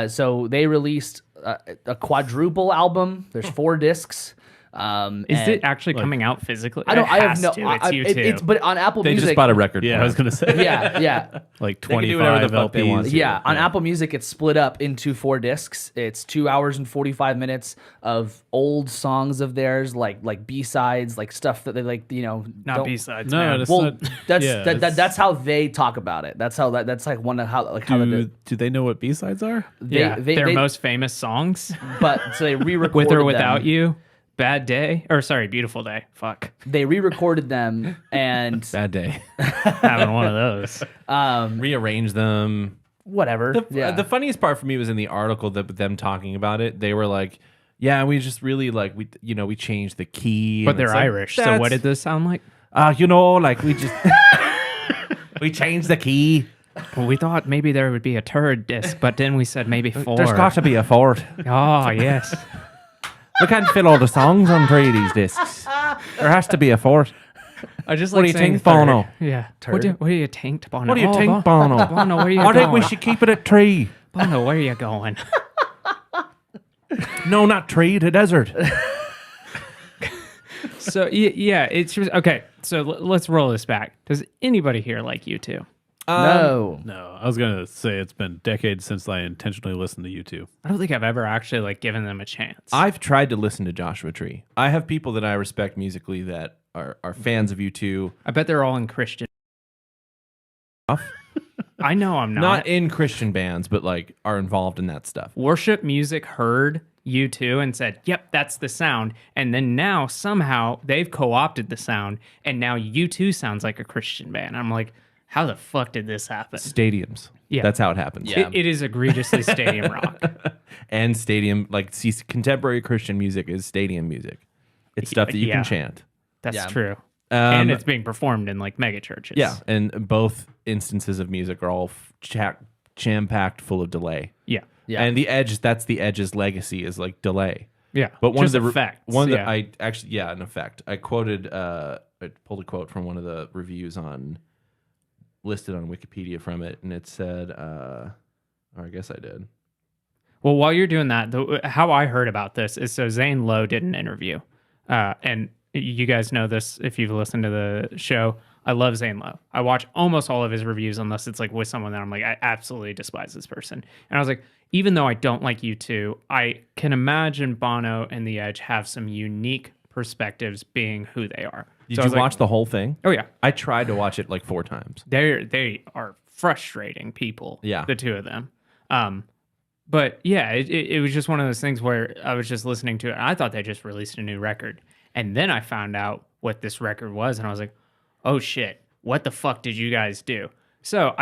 So they released a quadruple album. There's 4 discs.
Is it actually coming out physically?
I don't. I have no.
It's U2.
It's but on Apple
They
Music.
just bought a record.
Yeah,
for
I was
it.
gonna say.
Yeah.
Like
They can do whatever
25
the fuck they want
LPs.
to.
Yeah, on Apple Music, it's split up into 4 discs. It's 2 hours and 45 minutes of old songs of theirs, like B-sides, like stuff that they like,
not
don't-
B-sides.
No,
man.
it's
Well,
not,
that's
yeah,
that's how they talk about it. That's like one of how like how
do they know what B-sides are?
Their most famous songs.
But so they re-recorded
With or
them.
Without You, Bad Day, or sorry, Beautiful Day. Fuck,
They re-recorded them and
Bad day.
having one of those.
Rearrange them.
whatever.
The funniest part for me was in the article that them talking about it. They were like, "Yeah, we just really like we changed the key."
But
and
they're
it's like,
Irish, so what did this sound like?
like we just we changed the key.
Well, we thought maybe there would be a third disc, but then we said maybe 4.
There's got to be a fourth.
Oh, yes.
We can't fit all the songs on 3 of these discs. There has to be a fourth.
I just
What
like
do you
saying
think, Bono?
Yeah.
Turd.
What do you think, Bono?
What do you
Oh,
think, Bono?
Bono, where are you
I
going?
think we should keep it at 3.
Bono, where are you going?
No, not 3, the desert.
So, yeah, it's just, okay. So let's roll this back. Does anybody here like U2?
no.
No, I was gonna say it's been decades since I intentionally listened to U2.
I don't think I've ever actually like given them a chance.
I've tried to listen to Joshua Tree. I have people that I respect musically that are fans of U2.
I bet they're all in Christian. I know I'm not.
Not in Christian bands, but like are involved in that stuff.
Worship music heard U2 and said, yep, that's the sound. And then now somehow they've co-opted the sound and now U2 sounds like a Christian band. I'm like, how the fuck did this happen?
Stadiums.
Yeah.
That's how it happens.
Yeah.
It is egregiously stadium rock.
And stadium, like, see, contemporary Christian music is stadium music. It's stuff that you
Yeah.
can chant.
That's
Yeah.
true. And it's being performed in like mega churches.
Yeah, and both instances of music are all jam-packed full of delay.
Yeah.
Yeah.
And the Edge, that's the Edge's legacy is like delay.
Yeah.
But one
Just
of the
effects.
one that
yeah.
I actually an effect. I quoted I pulled a quote from one of the reviews listed on Wikipedia from it, and it said or I guess I did.
Well, while you're doing that, how I heard about this is so Zane Lowe did an interview. And you guys know this if you've listened to the show. I love Zane Lowe. I watch almost all of his reviews unless it's like with someone that I'm like, I absolutely despise this person. And I was like, even though I don't like U2, I can imagine Bono and The Edge have some unique perspectives being who they are.
Did
So I
you
was like,
watch the whole thing?
Oh, yeah.
I tried to watch it like 4 times.
They are frustrating people.
Yeah.
The two of them. But yeah, it was just one of those things where I was just listening to it. And I thought they just released a new record. And then I found out what this record was. And I was like, oh shit, what the fuck did you guys do? So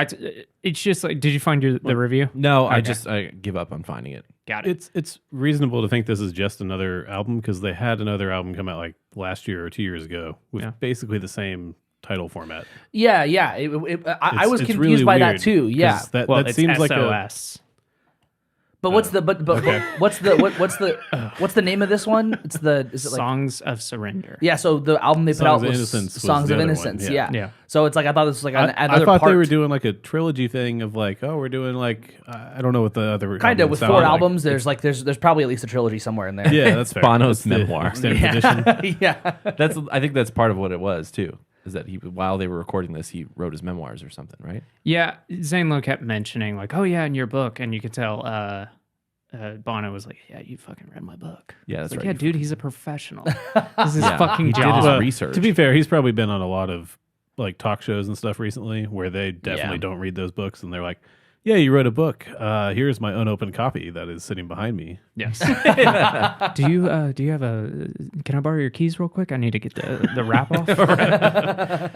it's just like, did you find the review?
No,
Okay.
I give up on finding it.
Got it.
It's reasonable to think this is just another album because they had another album come out like last year or 2 years ago with basically the same title format.
Yeah. I was
It's
confused
really
by
weird
that too. Yeah.
'cause that
Well,
that
it's
seems
SOS.
like
But what's the what's the name of this one? Is it like
Songs of Surrender.
Yeah, so the album they put out
Songs of
was
Innocence was
Songs
the
of
other one,
Innocence.
yeah.
Yeah.
So it's like I thought this was like
I
another
thought
part.
they were doing like a trilogy thing of like, oh, we're doing like I don't know what the other
kind of
albums
with
sound
4
like.
albums. There's probably at least a trilogy somewhere in there.
Yeah, that's fair.
Bono's
That's the
memoir.
extended edition.
Yeah.
I think that's part of what it was too. Is that while they were recording this, he wrote his memoirs or something, right?
Yeah, Zane Lowe kept mentioning like, oh yeah, in your book, and you could tell Bono was like, yeah, you fucking read my book.
Yeah, that's
Like,
right.
yeah, dude, he's a professional. This is his
Yeah,
fucking
he did
job.
his
Well,
research.
To be fair, he's probably been on a lot of like talk shows and stuff recently where they definitely don't read those books, and they're like, yeah, you wrote a book. Here's my unopened copy that is sitting behind me.
Yes. Do you have a? Can I borrow your keys real quick? I need to get the wrap off.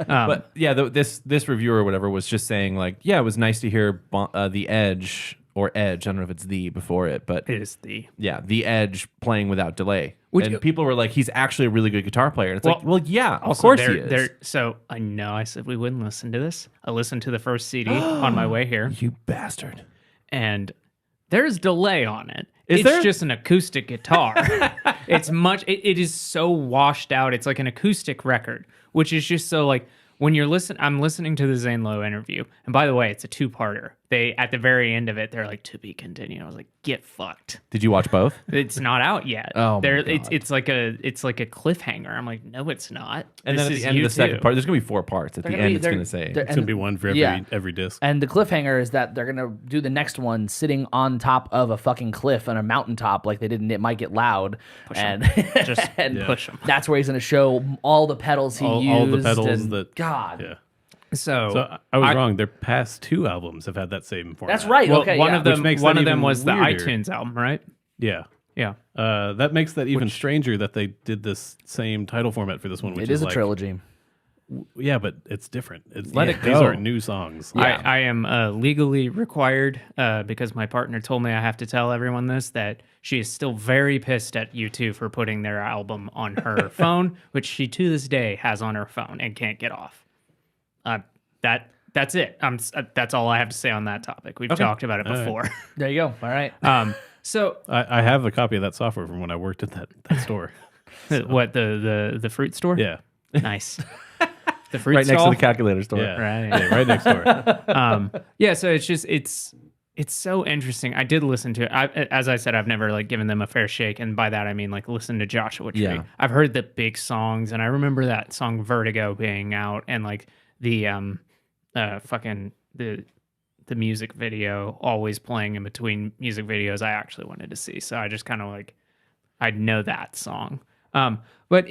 But yeah, this reviewer or whatever was just saying like, yeah, it was nice to hear the Edge or Edge. I don't know if it's the before it, but
It is the.
yeah, the Edge playing without delay.
Would
and
you-
people were like, he's actually a really good guitar player. And it's like, well, yeah, of
Also,
course he
they're-
is.
So I know I said we wouldn't listen to this. I listened to the first CD on my way here,
You bastard.
and there's delay on it.
Is
It's
there?
just an acoustic guitar. It's much. It is so washed out. It's like an acoustic record, which is just so like when you're listening. I'm listening to the Zane Lowe interview, and by the way, it's a 2-parter. They at the very end of it, they're like to be continued. I was like, get fucked.
Did you watch both?
It's not out yet.
Oh, my
There,
God.
it's like a cliffhanger. I'm like, no, it's not.
And
This
then at
is
the end of the
you
second
two.
part, there's going to be 4 parts. At the
They're gonna
end,
be-
it's
they're-
going to say.
they're-
It's gonna be one for every disc.
And the cliffhanger is that they're gonna do the next one sitting on top of a fucking cliff on a mountaintop, like they did in It Might Get Loud, and
Just
and
push 'em.
That's where he's gonna show all the pedals he used.
all the pedals
and
that
God.
Yeah.
So,
So I was wrong. Their past 2 albums have had that same format.
That's right.
Well,
okay,
one
yeah.
of them,
Which makes
one
that
of them
even
was the
weirder.
iTunes album, right?
Yeah.
Yeah.
That makes that even stranger that they did this same title format for this one, which
It is a
like,
trilogy.
Yeah, but it's different. It's
Let it
These
go.
are new songs.
I am legally required because my partner told me I have to tell everyone this that she is still very pissed at U2 for putting their album on her phone, which she to this day has on her phone and can't get off. That's it. That's all I have to say on that topic. We've talked about it before.
There you go. All right.
So
I have a copy of that software from when I worked at that store.
what the fruit store?
Yeah.
Nice. The fruit
Right next to
stall?
the calculator store.
Yeah.
Right.
Yeah, right next door.
Yeah, so it's so interesting. I did listen to it. As I said, I've never like given them a fair shake, and by that I mean like listen to Joshua Tree.
Yeah.
I've heard the big songs, and I remember that song Vertigo being out, and like the fucking the music video always playing in between music videos I actually wanted to see. So I just kind of like I know that song. But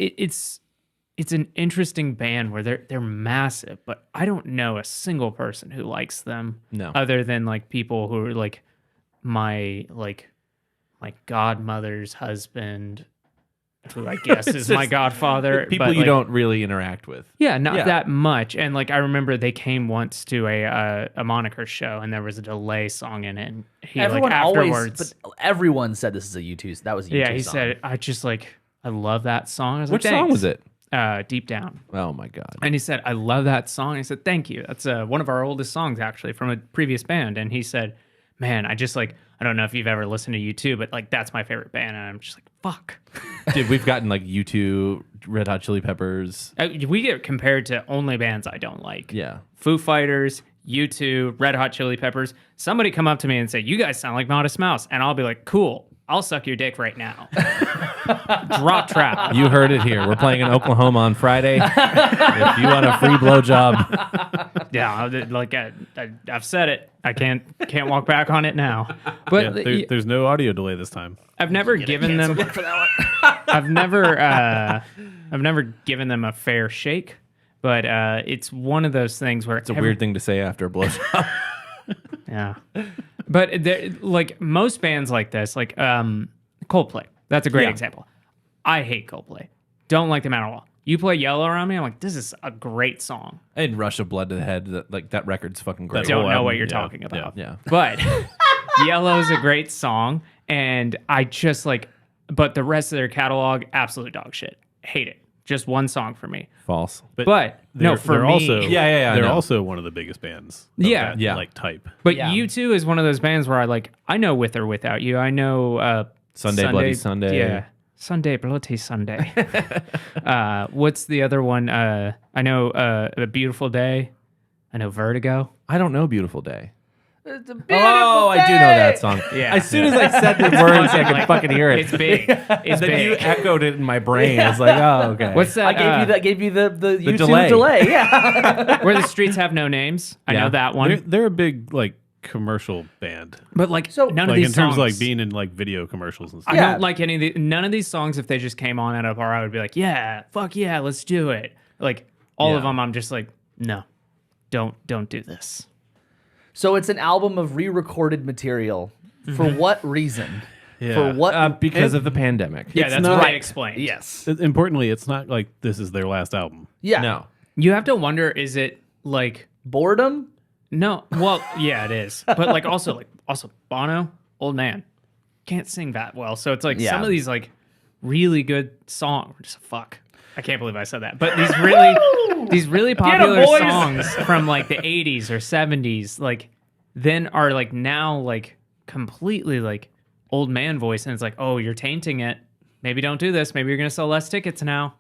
it's an interesting band where they're massive, but I don't know a single person who likes them.
No.
Other than like people who are like my godmother's husband, who I guess is my godfather.
People
but,
you
like,
don't really interact with.
Yeah, not that much. And like I remember they came once to a Moniker show, and there was a delay song in it. And he
Everyone
like afterwards,
always, but everyone said this is a U2. That was a U2
yeah, he
song.
said I love that song. I was
Which
like,
song
"Thanks."
was it?
Deep Down.
Oh my God.
And he said, I love that song. I said, thank you. That's one of our oldest songs, actually, from a previous band. And he said, man, I just like, I don't know if you've ever listened to U2, but like, that's my favorite band. And I'm just like, fuck.
Dude, we've gotten like U2, Red Hot Chili Peppers.
We get compared to only bands I don't like.
Yeah.
Foo Fighters, U2, Red Hot Chili Peppers. Somebody come up to me and say, you guys sound like Modest Mouse. And I'll be like, cool. I'll suck your dick right now. Drop trap.
You heard it here. We're playing in Oklahoma on Friday. If you want a free blowjob,
Yeah, like I've said it. I can't walk back on it now. But
There's no audio delay this time.
I've never given them.
for that one.
I've never given them a fair shake. But it's one of those things where
it's a weird thing to say after a blowjob.
Yeah, but like most bands like this, like Coldplay. That's a great example. I hate Coldplay. Don't like them at all. You play Yellow around me, I'm like, this is a great song.
And Rush of Blood to the Head, that record's fucking great.
Don't
whole
know
album,
what you're
yeah,
talking about.
Yeah.
But Yellow's a great song, and I just like, but the rest of their catalog, absolute dog shit. Hate it. Just one song for me.
False.
But no,
they're-
for
they're
me,
also
I
they're
know.
also one of the biggest bands. Of
Yeah.
that,
Yeah.
like type.
But
Yeah.
U2 is one of those bands where I know With or Without You. I know
Sunday Bloody Sunday.
Yeah. Sunday Bloody Sunday. What's the other one? I know A Beautiful Day. I know Vertigo.
I don't know Beautiful Day.
It's a
Oh, I do know that song.
Yeah.
As soon as I said the words, I could fucking hear it.
It's big. It's
Then you
big.
echoed it in my brain. I was like, oh, okay.
What's that?
I gave you the YouTube
delay.
delay. Yeah.
Where the Streets Have No Names. I
Yeah.
know that one.
They're a big like commercial band.
But like
So-
none of
Like
these
in terms
songs,
of like being in like video commercials and stuff.
I
Yeah.
don't like any of the none of these songs. If they just came on at a bar, I would be like, yeah, fuck yeah, let's do it. Like all of
Yeah.
them, I'm just like, no, don't do this.
So it's an album of re-recorded material. For what reason?
Yeah.
For what?
because of the pandemic.
Yeah,
It's
that's
not-
what I explained.
yes.
Importantly, it's not like this is their last album.
Yeah.
No.
You have to wonder, is it like
Boredom.
no? Well, yeah, it is. But like also Bono, old man, can't sing that well. So it's like
Yeah.
some of these like really good songs. Just fuck. I can't believe I said that. But these really popular
boys.
songs from like the 80s or 70s, like then are like now like completely like old man voice, and it's like, oh, you're tainting it. Maybe don't do this. Maybe you're gonna sell less tickets now.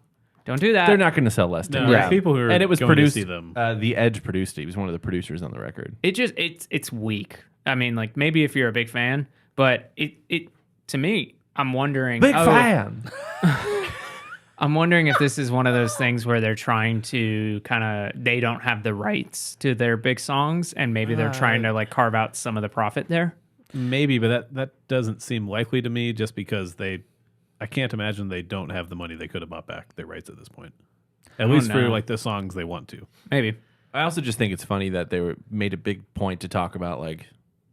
Don't do that.
They're not going to sell less
No,
tickets.
there's people who are
And it was
going
produced.
to see them.
The Edge produced it. He was one of the producers on the record.
It's weak. I mean, like maybe if you're a big fan, but it to me, I'm wondering.
fan.
I'm wondering if this is one of those things where they're trying to they don't have the rights to their big songs, and maybe they're trying to like carve out some of the profit there.
Maybe, but that doesn't seem likely to me just because I can't imagine they don't have the money they could have bought back their rights at this point. At least for
no.
like the songs they want to.
Maybe.
I also just think it's funny that made a big point to talk about like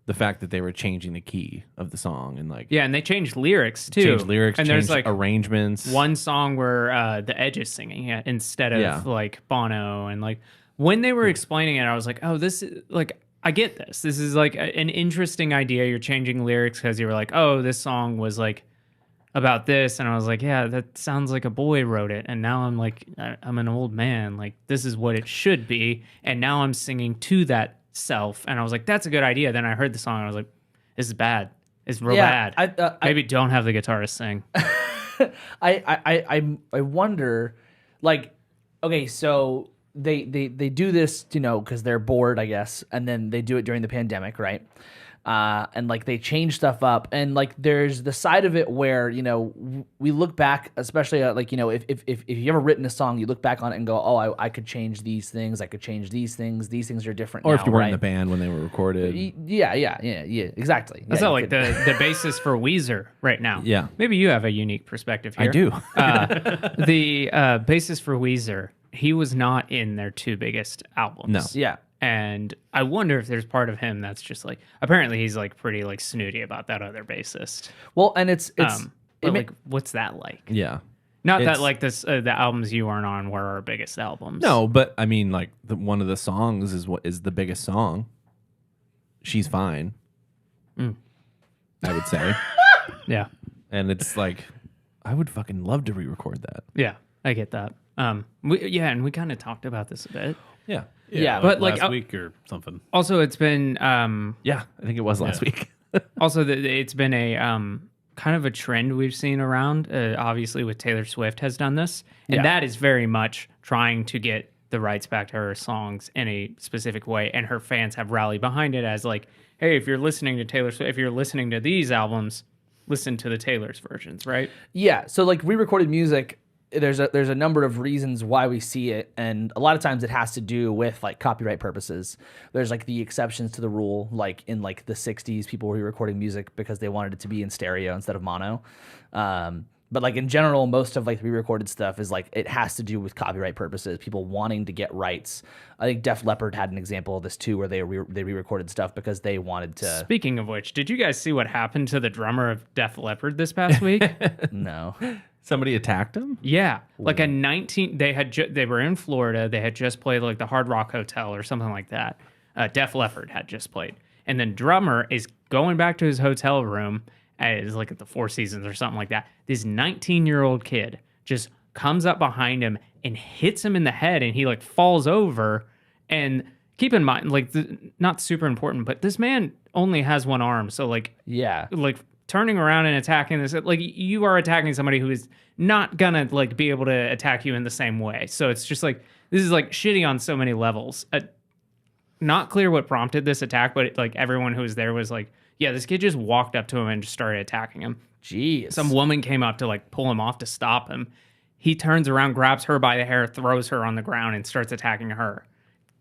the fact that they were changing the key of the song and like
Yeah, and they changed lyrics too.
changed lyrics,
and
changed
there's like
arrangements.
one song where the Edge is singing it instead of
Yeah.
like Bono, and like when they were explaining it, I was like, oh, this is like I get this. This is like an interesting idea. You're changing lyrics because you were like, oh, this song was like about this, and I was like, yeah, that sounds like a boy wrote it, and now I'm like, I'm an old man. Like this is what it should be, and now I'm singing to that self, and I was like, that's a good idea. Then I heard the song, and I was like, this is bad. It's real bad. Maybe don't have the guitarist sing.
I wonder, like, okay, so they do this, because they're bored, I guess, and then they do it during the pandemic, right? And like they change stuff up, and like there's the side of it where we look back, especially like if you ever written a song, you look back on it and go, oh, I could change these things, I could change these things are different.
or
now,
if you weren't
right?
in the band when they were recorded.
Yeah, exactly.
That's
Yeah,
not
you
like
could-
the basis for Weezer right now.
Yeah.
Maybe you have a unique perspective here.
I do.
The basis for Weezer, he was not in their two biggest albums.
No.
Yeah.
And I wonder if there's part of him that's just like, apparently he's like pretty like snooty about that other bassist.
Well, and it's
But
it
like, what's that like?
Yeah.
Not
It's-
that like this the albums you weren't on were our biggest albums.
No, but I mean, like one of the songs is what is the biggest song. She's Fine. I would say,
Yeah.
and it's like, I would fucking love to re-record that.
Yeah. I get that. And we kind of talked about this a bit.
Yeah.
Yeah,
but, like,
last week or something.
Also, it's been
Yeah, I think it was last week.
also it's been a kind of a trend we've seen around. Obviously, with Taylor Swift has done this, and
Yeah.
that is very much trying to get the rights back to her songs in a specific way, and her fans have rallied behind it as like, hey, if you're listening to Taylor Swift, if you're listening to these albums, listen to the Taylor's versions, right?
Yeah, so like re-recorded music, there's a number of reasons why we see it, and a lot of times it has to do with like copyright purposes. There's like the exceptions to the rule, like in like the 60s, people were re-recording music because they wanted it to be in stereo instead of mono. But like in general, most of like the re-recorded stuff is like it has to do with copyright purposes, people wanting to get rights. I think Def Leppard had an example of this too, where they re-recorded stuff because they wanted to.
Speaking of which, did you guys see what happened to the drummer of Def Leppard this past week?
No.
Somebody attacked him.
Yeah, like a 19. They were in Florida. They had just played like the Hard Rock Hotel or something like that. Def Leppard had just played, and then drummer is going back to his hotel room as like at the Four Seasons or something like that. This 19-year-old kid just comes up behind him and hits him in the head, and he like falls over. And keep in mind, like not super important, but this man only has one arm, so like turning around and attacking this, like you are attacking somebody who is not gonna like be able to attack you in the same way. So it's just like this is like shitty on so many levels. Not clear what prompted this attack, but like everyone who was there was like, yeah, this kid just walked up to him and just started attacking him.
Jeez.
Some woman came up to like pull him off to stop him. He turns around, grabs her by the hair, throws her on the ground, and starts attacking her.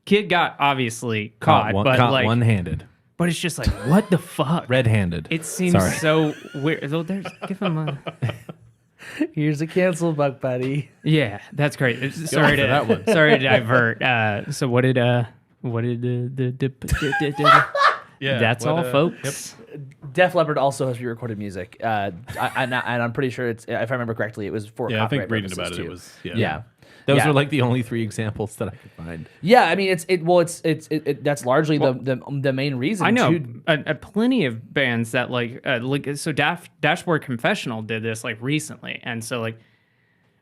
Kid got obviously caught like
one-handed.
But it's just like, what the fuck?
Red-handed.
It seems so weird. Though give him a.
Here's a cancel, Buck Buddy.
Yeah, that's great. Sorry to divert. So what did
Yeah,
that's all, folks.
Yep.
Def Leppard also has re-recorded music, and I'm pretty sure it's, if I remember correctly, it was for
Yeah, I think
copyright
reading
purposes
about
too.
it was
Yeah.
Those were like the only 3 examples that I could find.
Yeah, I mean, that's largely the main reason.
I know
too.
plenty of bands that like so Dashboard Confessional did this like recently, and so like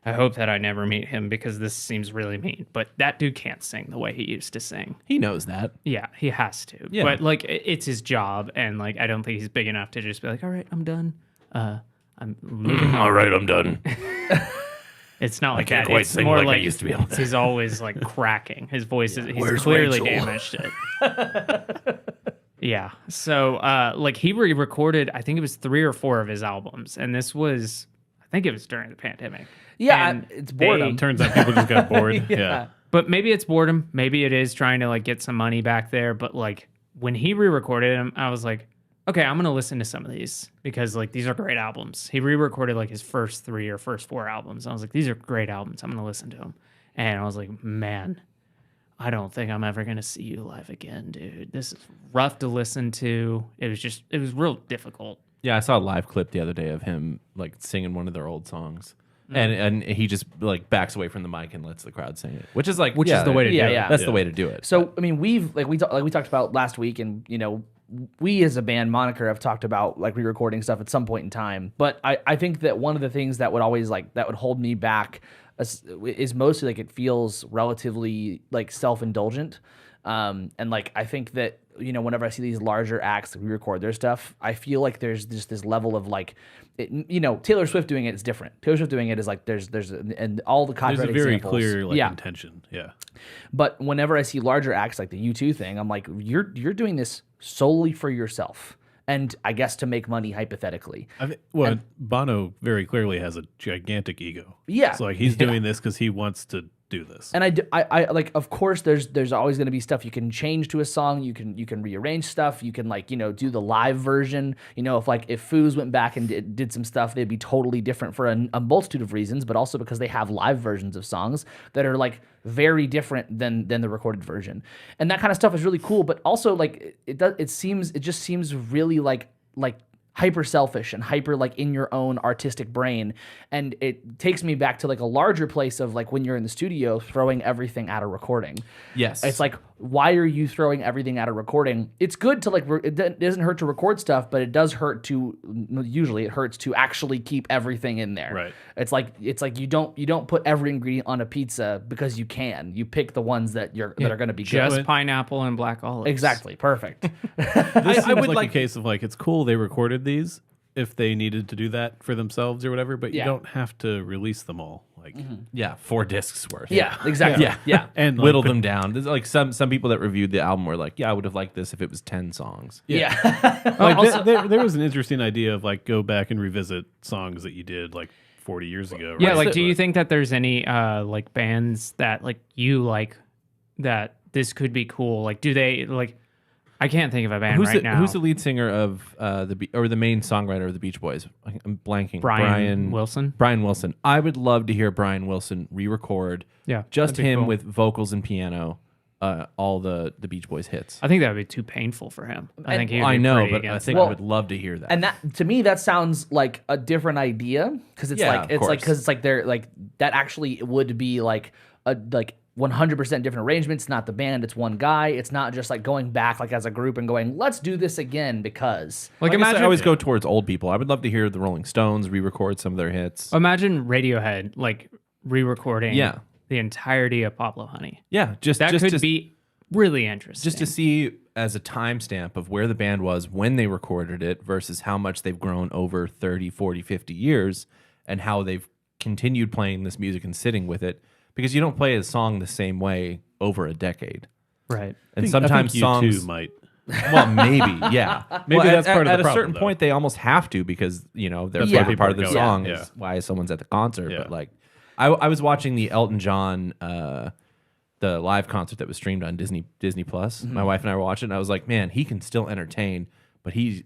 I hope that I never meet him because this seems really mean. But that dude can't sing the way he used to sing.
He knows that.
Yeah, he has to.
Yeah.
But like it's his job, and like I don't think he's big enough to just be like, all right, I'm done. I'm moving on.
All right, I'm done.
It's not like
can't
that.
quite
It's
sing
more
like I
like
used to be able to.
he's always like cracking. His voice is he's
Where's
clearly
Rachel?
damaged it. Yeah. So like he re-recorded, I think it was 3 or 4 of his albums, and this was, I think it was during the pandemic.
Yeah,
And
it's boredom.
Turns out people just got bored. Yeah.
But maybe it's boredom. Maybe it is trying to like get some money back there. But like when he re-recorded them, I was like, okay, I'm gonna listen to some of these because like these are great albums. He re-recorded like his first 3 or first 4 albums. I was like, these are great albums. I'm gonna listen to them. And I was like, man, I don't think I'm ever gonna see you live again, dude. This is rough to listen to. It was real difficult.
Yeah, I saw a live clip the other day of him like singing one of their old songs. And he just like backs away from the mic and lets the crowd sing it, which is the way to do it. That's the way to do it.
So I mean, we talked about last week, and you know, we as a band, MNKR, have talked about like re-recording stuff at some point in time. But I think that one of the things that would always that would hold me back is mostly like it feels relatively like self-indulgent. And like I think that, you know, whenever I see these larger acts that re-record their stuff, I feel like there's just this level of like, you know, Taylor Swift doing it is different. Taylor Swift doing it is like and all the copyright
There's a very
examples,
clear intention. Yeah.
But whenever I see larger acts like the U2 thing, I'm like, you're doing this solely for yourself, and I guess to make money hypothetically.
Bono very clearly has a gigantic ego.
Yeah.
So like he's doing this because he wants to do this.
And I like, of course, there's always going to be stuff you can change to a song. You can rearrange stuff. You can like, you know, do the live version. You know, if Foos went back and did some stuff, they'd be totally different for a multitude of reasons, but also because they have live versions of songs that are like very different than the recorded version. And that kind of stuff is really cool. But also like it just seems really like hyper selfish and hyper like in your own artistic brain, and it takes me back to like a larger place of like when you're in the studio throwing everything at a recording.
Yes,
it's like, why are you throwing everything at a recording? It's good to like it doesn't hurt to record stuff, but it does hurt to usually it hurts to actually keep everything in there.
Right.
It's like you don't put every ingredient on a pizza because you can. You pick the ones that are going to be
just
good.
pineapple and black olives.
Exactly. Perfect.
This seems like a case of like, it's cool they recorded these if they needed to do that for themselves or whatever, but you don't have to release them all. Like,
4 discs worth.
Yeah, exactly. Yeah.
and like,
Whittle them down. There's like some people that reviewed the album were like, yeah, I would have liked this if it was 10 songs.
Yeah.
Like there was an interesting idea of like go back and revisit songs that you did like 40 years ago.
Yeah,
right?
like do you think that there's any like bands that like you like that this could be cool? Like do they like I can't think of a band now.
Who's the lead singer of the main songwriter of the Beach Boys? I'm blanking.
Brian Wilson.
Brian Wilson. I would love to hear Brian Wilson re-record.
Yeah,
just
that'd be
him
cool.
with vocals and piano. All the Beach Boys hits.
I think that would be too painful for him. I think he would
I
be
know,
pretty
but
against
I think
it.
I would love to hear that.
And that to me that sounds like a different idea because it's like they're like that actually would be like a 100% different arrangements. Not the band, it's one guy. It's not just like going back like as a group and going, let's do this again because
like
I
imagine
always go towards old people. I would love to hear the Rolling Stones re-record some of their hits.
Imagine Radiohead like re-recording
Yeah.
the entirety of Pablo Honey.
Yeah,
That
just
could
to,
be really interesting.
just to see as a timestamp of where the band was when they recorded it versus how much they've grown over 30, 40, 50 years and how they've continued playing this music and sitting with it, because you don't play a song the same way over a decade.
right.
And sometimes
you
songs
too might.
well, maybe, yeah.
Maybe that's part of the
at a
problem,
certain
though.
point, they almost have to, because their
Yeah.
favorite part of the
People are
song
going.
is
Yeah.
why someone's at the concert.
Yeah.
But like, I was watching the Elton John the live concert that was streamed on Disney Plus. My wife and I were watching, and I was like, man, he can still entertain, but his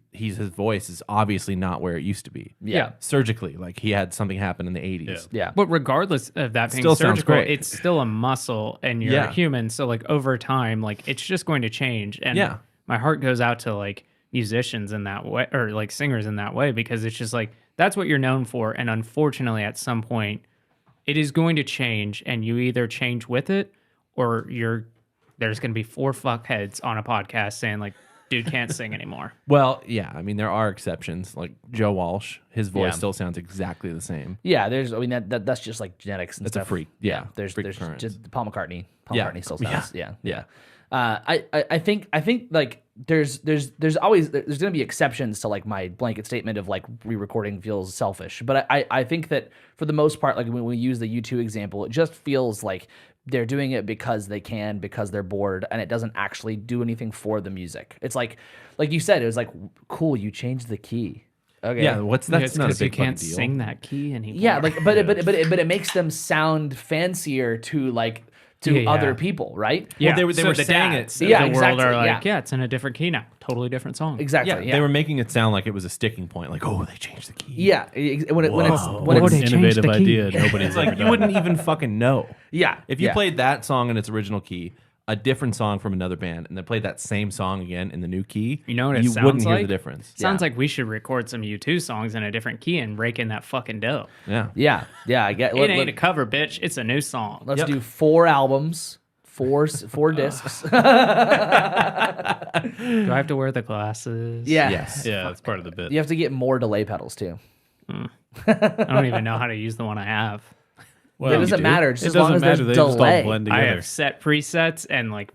voice is obviously not where it used to be.
Yeah.
Surgically, like he had something happen in the 80s.
Yeah.
But regardless of that being
Still sounds
surgical,
great.
it's still a muscle, and you're
Yeah.
a human. So like over time, like it's just going to change. And
Yeah.
my heart goes out to like musicians in that way, or like singers in that way, because it's just like that's what you're known for. And unfortunately, at some point, it is going to change, and you either change with it, or there's going to be 4 fuckheads on a podcast saying like, dude can't sing anymore.
Well, yeah, I mean there are exceptions, like Joe Walsh. His voice
Yeah.
still sounds exactly the same.
Yeah, that's just like genetics and
That's a
stuff.
freak. Yeah,
there's
freak occurrence.
just Paul McCartney. Paul
Yeah.
McCartney still sounds. Yeah.
Yeah.
I think like there's always going to be exceptions to like my blanket statement of like re-recording feels selfish, but I think that for the most part, like when we use the U2 example, it just feels like they're doing it because they can, because they're bored, and it doesn't actually do anything for the music. It's like you said, it was like, cool, you changed the key. Okay.
Yeah, that's
It's
not a
'cause you
big fucking
can't
deal.
sing that key anymore.
Yeah, like but it makes them sound fancier to
Yeah.
other people, right?
Yeah,
they were
so the
saying it-
dads of
Yeah,
the world
exactly,
are like,
yeah.
it's in a different key now, totally different song.
Exactly.
Yeah, they were making it sound like it was a sticking point. Like, oh, they changed the key.
Yeah, when it's
Whoa, they changed
innovative
the key.
idea. Nobody's
It's like
ever
you
done.
wouldn't even fucking know.
yeah.
If you
yeah.
played that song in its original key, a different song from another band, and then played that same song again in the new key,
You know what it
you
sounds
wouldn't
like?
hear the difference.
Sounds like we should record some U2 songs in a different key and rake in that fucking dough.
Yeah.
Yeah, I get.
It ain't a cover, bitch. It's a new song.
Let's do 4 albums, four discs.
Do I have to wear the glasses?
Yeah.
Yes.
Yeah, that's part of the bit.
You have to get more delay pedals too.
I don't even know how to use the one I have.
Well,
It doesn't
you do.
matter, just
It
as long
doesn't
as there's
matter. They just all
delay.
blend
I
together.
have set presets, and like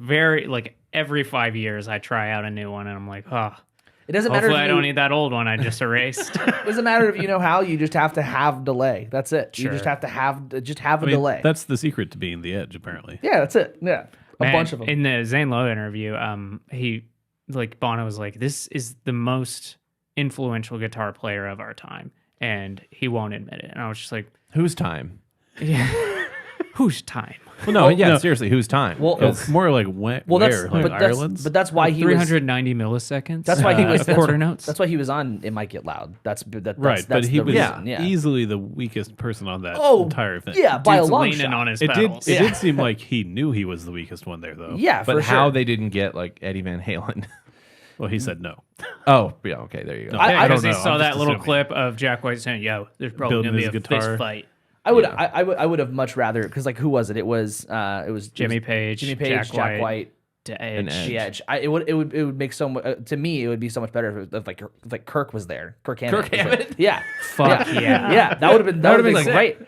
every 5 years I try out a new one, and I'm like, oh,
It doesn't matter.
hopefully
If
I
you,
don't need that old one I just erased.
It doesn't matter if you know how. You just have to have delay. That's it. You just
Sure.
have to have a
I mean,
delay.
That's the secret to being the edge, apparently.
Yeah, that's it. Yeah, a
Man,
bunch of them.
In the Zane Lowe interview, he Bono was like, "This is the most influential guitar player of our time," and he won't admit it. And I was just like,
Whose time?
"Whose time?"
Well, no, yeah, seriously, whose time?
Well,
It's more like where?
that's
Like Ireland's?
that's why he was.
390 milliseconds.
That's why he was
quarter notes.
That's why he was on "It Might Get Loud." That's
right, but he
the
was
reason, yeah.
easily the weakest person on that
Oh,
entire thing.
Yeah, by a
Dude's
long
leaning
shot.
on his
It did.
pedals.
It did seem like he knew he was the weakest one there, though.
Yeah,
but
for
how
sure.
they didn't get like Eddie Van Halen?
Well, he said no.
Oh, yeah, okay, there you go.
No. I
Because
don't
he
know.
saw
I'm
that
just
little
assuming.
clip of Jack White saying, "Yo, there's probably
Building
gonna be a
his guitar.
fist fight."
I would have much rather, because like who was it? It was
Jimmy Page,
Jack White,
to
And
Edge.
Edge.
the Edge. It would make so much to me. It would be so much better if like Kirk was there. Kirk Hammett. was there. Yeah.
Fuck yeah.
Yeah, that would have been
like
great.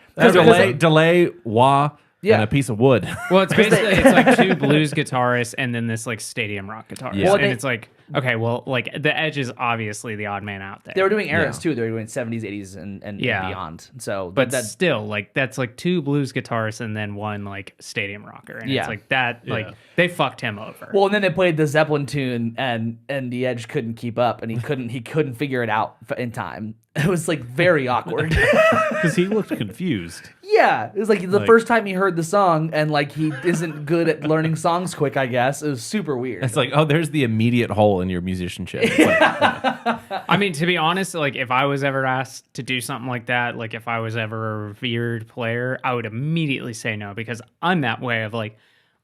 delay, wah,
Yeah.
and a piece of wood.
Well, it's basically it's like 2 blues guitarists and then this like stadium rock guitarist.
Yeah.
Well,
and
they-
it's like, okay, well, like the Edge is obviously the odd man out there.
They were doing eras too. They were doing 70s, 80s, and
Yeah.
beyond. So,
but
that
still, like that's like 2 blues guitarists and then 1 like stadium rocker. And
Yeah.
it's like that, like
Yeah.
they fucked him over.
well, and then they played the Zeppelin tune, and the Edge couldn't keep up, and he couldn't figure it out in time. It was like very awkward.
Because he looked confused.
Yeah, it was like the
Like-
first time he heard the song, and like he isn't good at learning songs quick. I guess it was super weird.
It's like, oh, there's the immediate hole in your musicianship. It's like,
I mean, to be honest, like if I was ever asked to do something like that, like if I was ever a revered player, I would immediately say no, because I'm that way of like,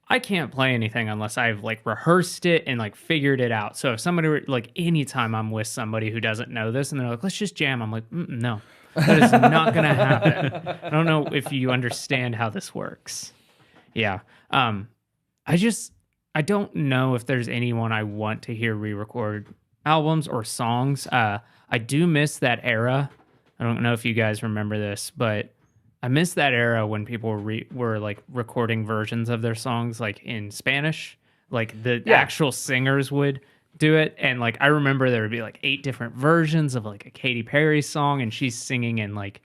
I can't play anything unless I've like rehearsed it and like figured it out. So if somebody were, like anytime I'm with somebody who doesn't know this and they're like, let's just jam, I'm like, no, that is not going to happen. I don't know if you understand how this works. Yeah. I don't know if there's anyone I want to hear re-record albums or songs. I do miss that era. I don't know if you guys remember this, but I miss that era when people were like recording versions of their songs like in Spanish. Like the actual singers would do it, and like I remember there would be like 8 different versions of like a Katy Perry song, and she's singing in like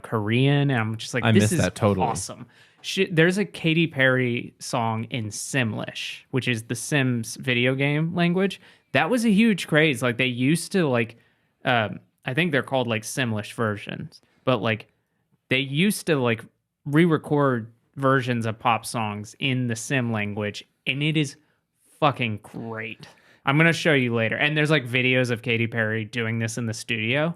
Korean, and I'm just like, this is that totally awesome. There's a Katy Perry song in Simlish, which is the Sims video game language. That was a huge craze. Like they used to like, I think they're called like Simlish versions, but like they used to like re-record versions of pop songs in the Sim language, and it is fucking great. I'm gonna show you later. And there's like videos of Katy Perry doing this in the studio.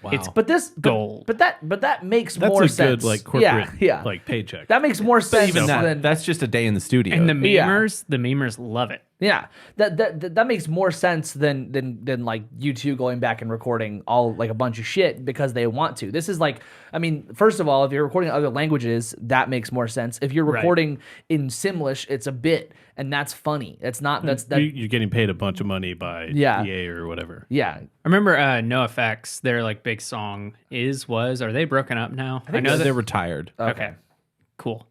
Wow.
It's
gold. But that makes
that's
more
a
sense.
Good like corporate like paycheck.
That makes more sense.
Even that's just a day in the studio.
And the memers love it.
Yeah, that makes more sense than like you two going back and recording all like a bunch of shit because they want to. This is like, I mean, first of all, if you're recording other languages, that makes more sense. If you're recording in Simlish, it's a bit, and that's funny. It's not
you're getting paid a bunch of money by EA or whatever.
Yeah,
I remember NoFX. Their like big song was. Are they broken up now?
I know they're retired.
Okay, cool.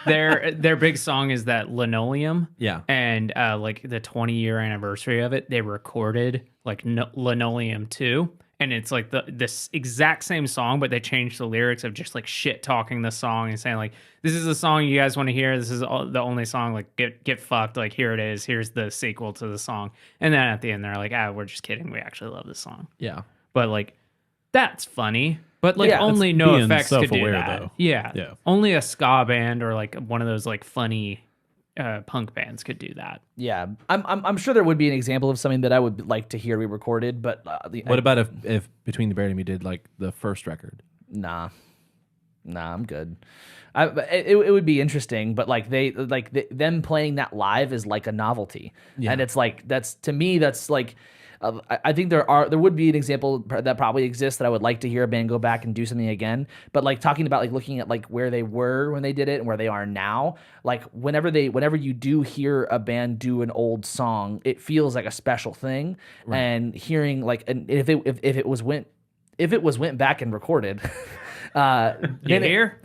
Their big song is that Linoleum.
Yeah.
And like the 20-year anniversary of it, they recorded like Linoleum 2. And it's like this exact same song, but they changed the lyrics of just like shit talking the song and saying like, this is the song you guys want to hear. This is the only song, like get fucked. Like here it is. Here's the sequel to the song. And then at the end, they're like, we're just kidding. We actually love this song.
Yeah.
But like, that's funny. But like only NoFX could do that.
Though.
Yeah. Only a ska band or like one of those like funny punk bands could do that.
Yeah. I'm sure there would be an example of something that I would like to hear re-recorded, but
what about if Between the Buried and Me did like the first record?
Nah, I'm good. It would be interesting, but like them playing that live is like a novelty, and it's like that's like. I think there would be an example that probably exists that I would like to hear a band go back and do something again. But like talking about like looking at like where they were when they did it and where they are now, like whenever you do hear a band do an old song, it feels like a special thing. Right. And hearing like, and if it was went back and recorded,
you hear?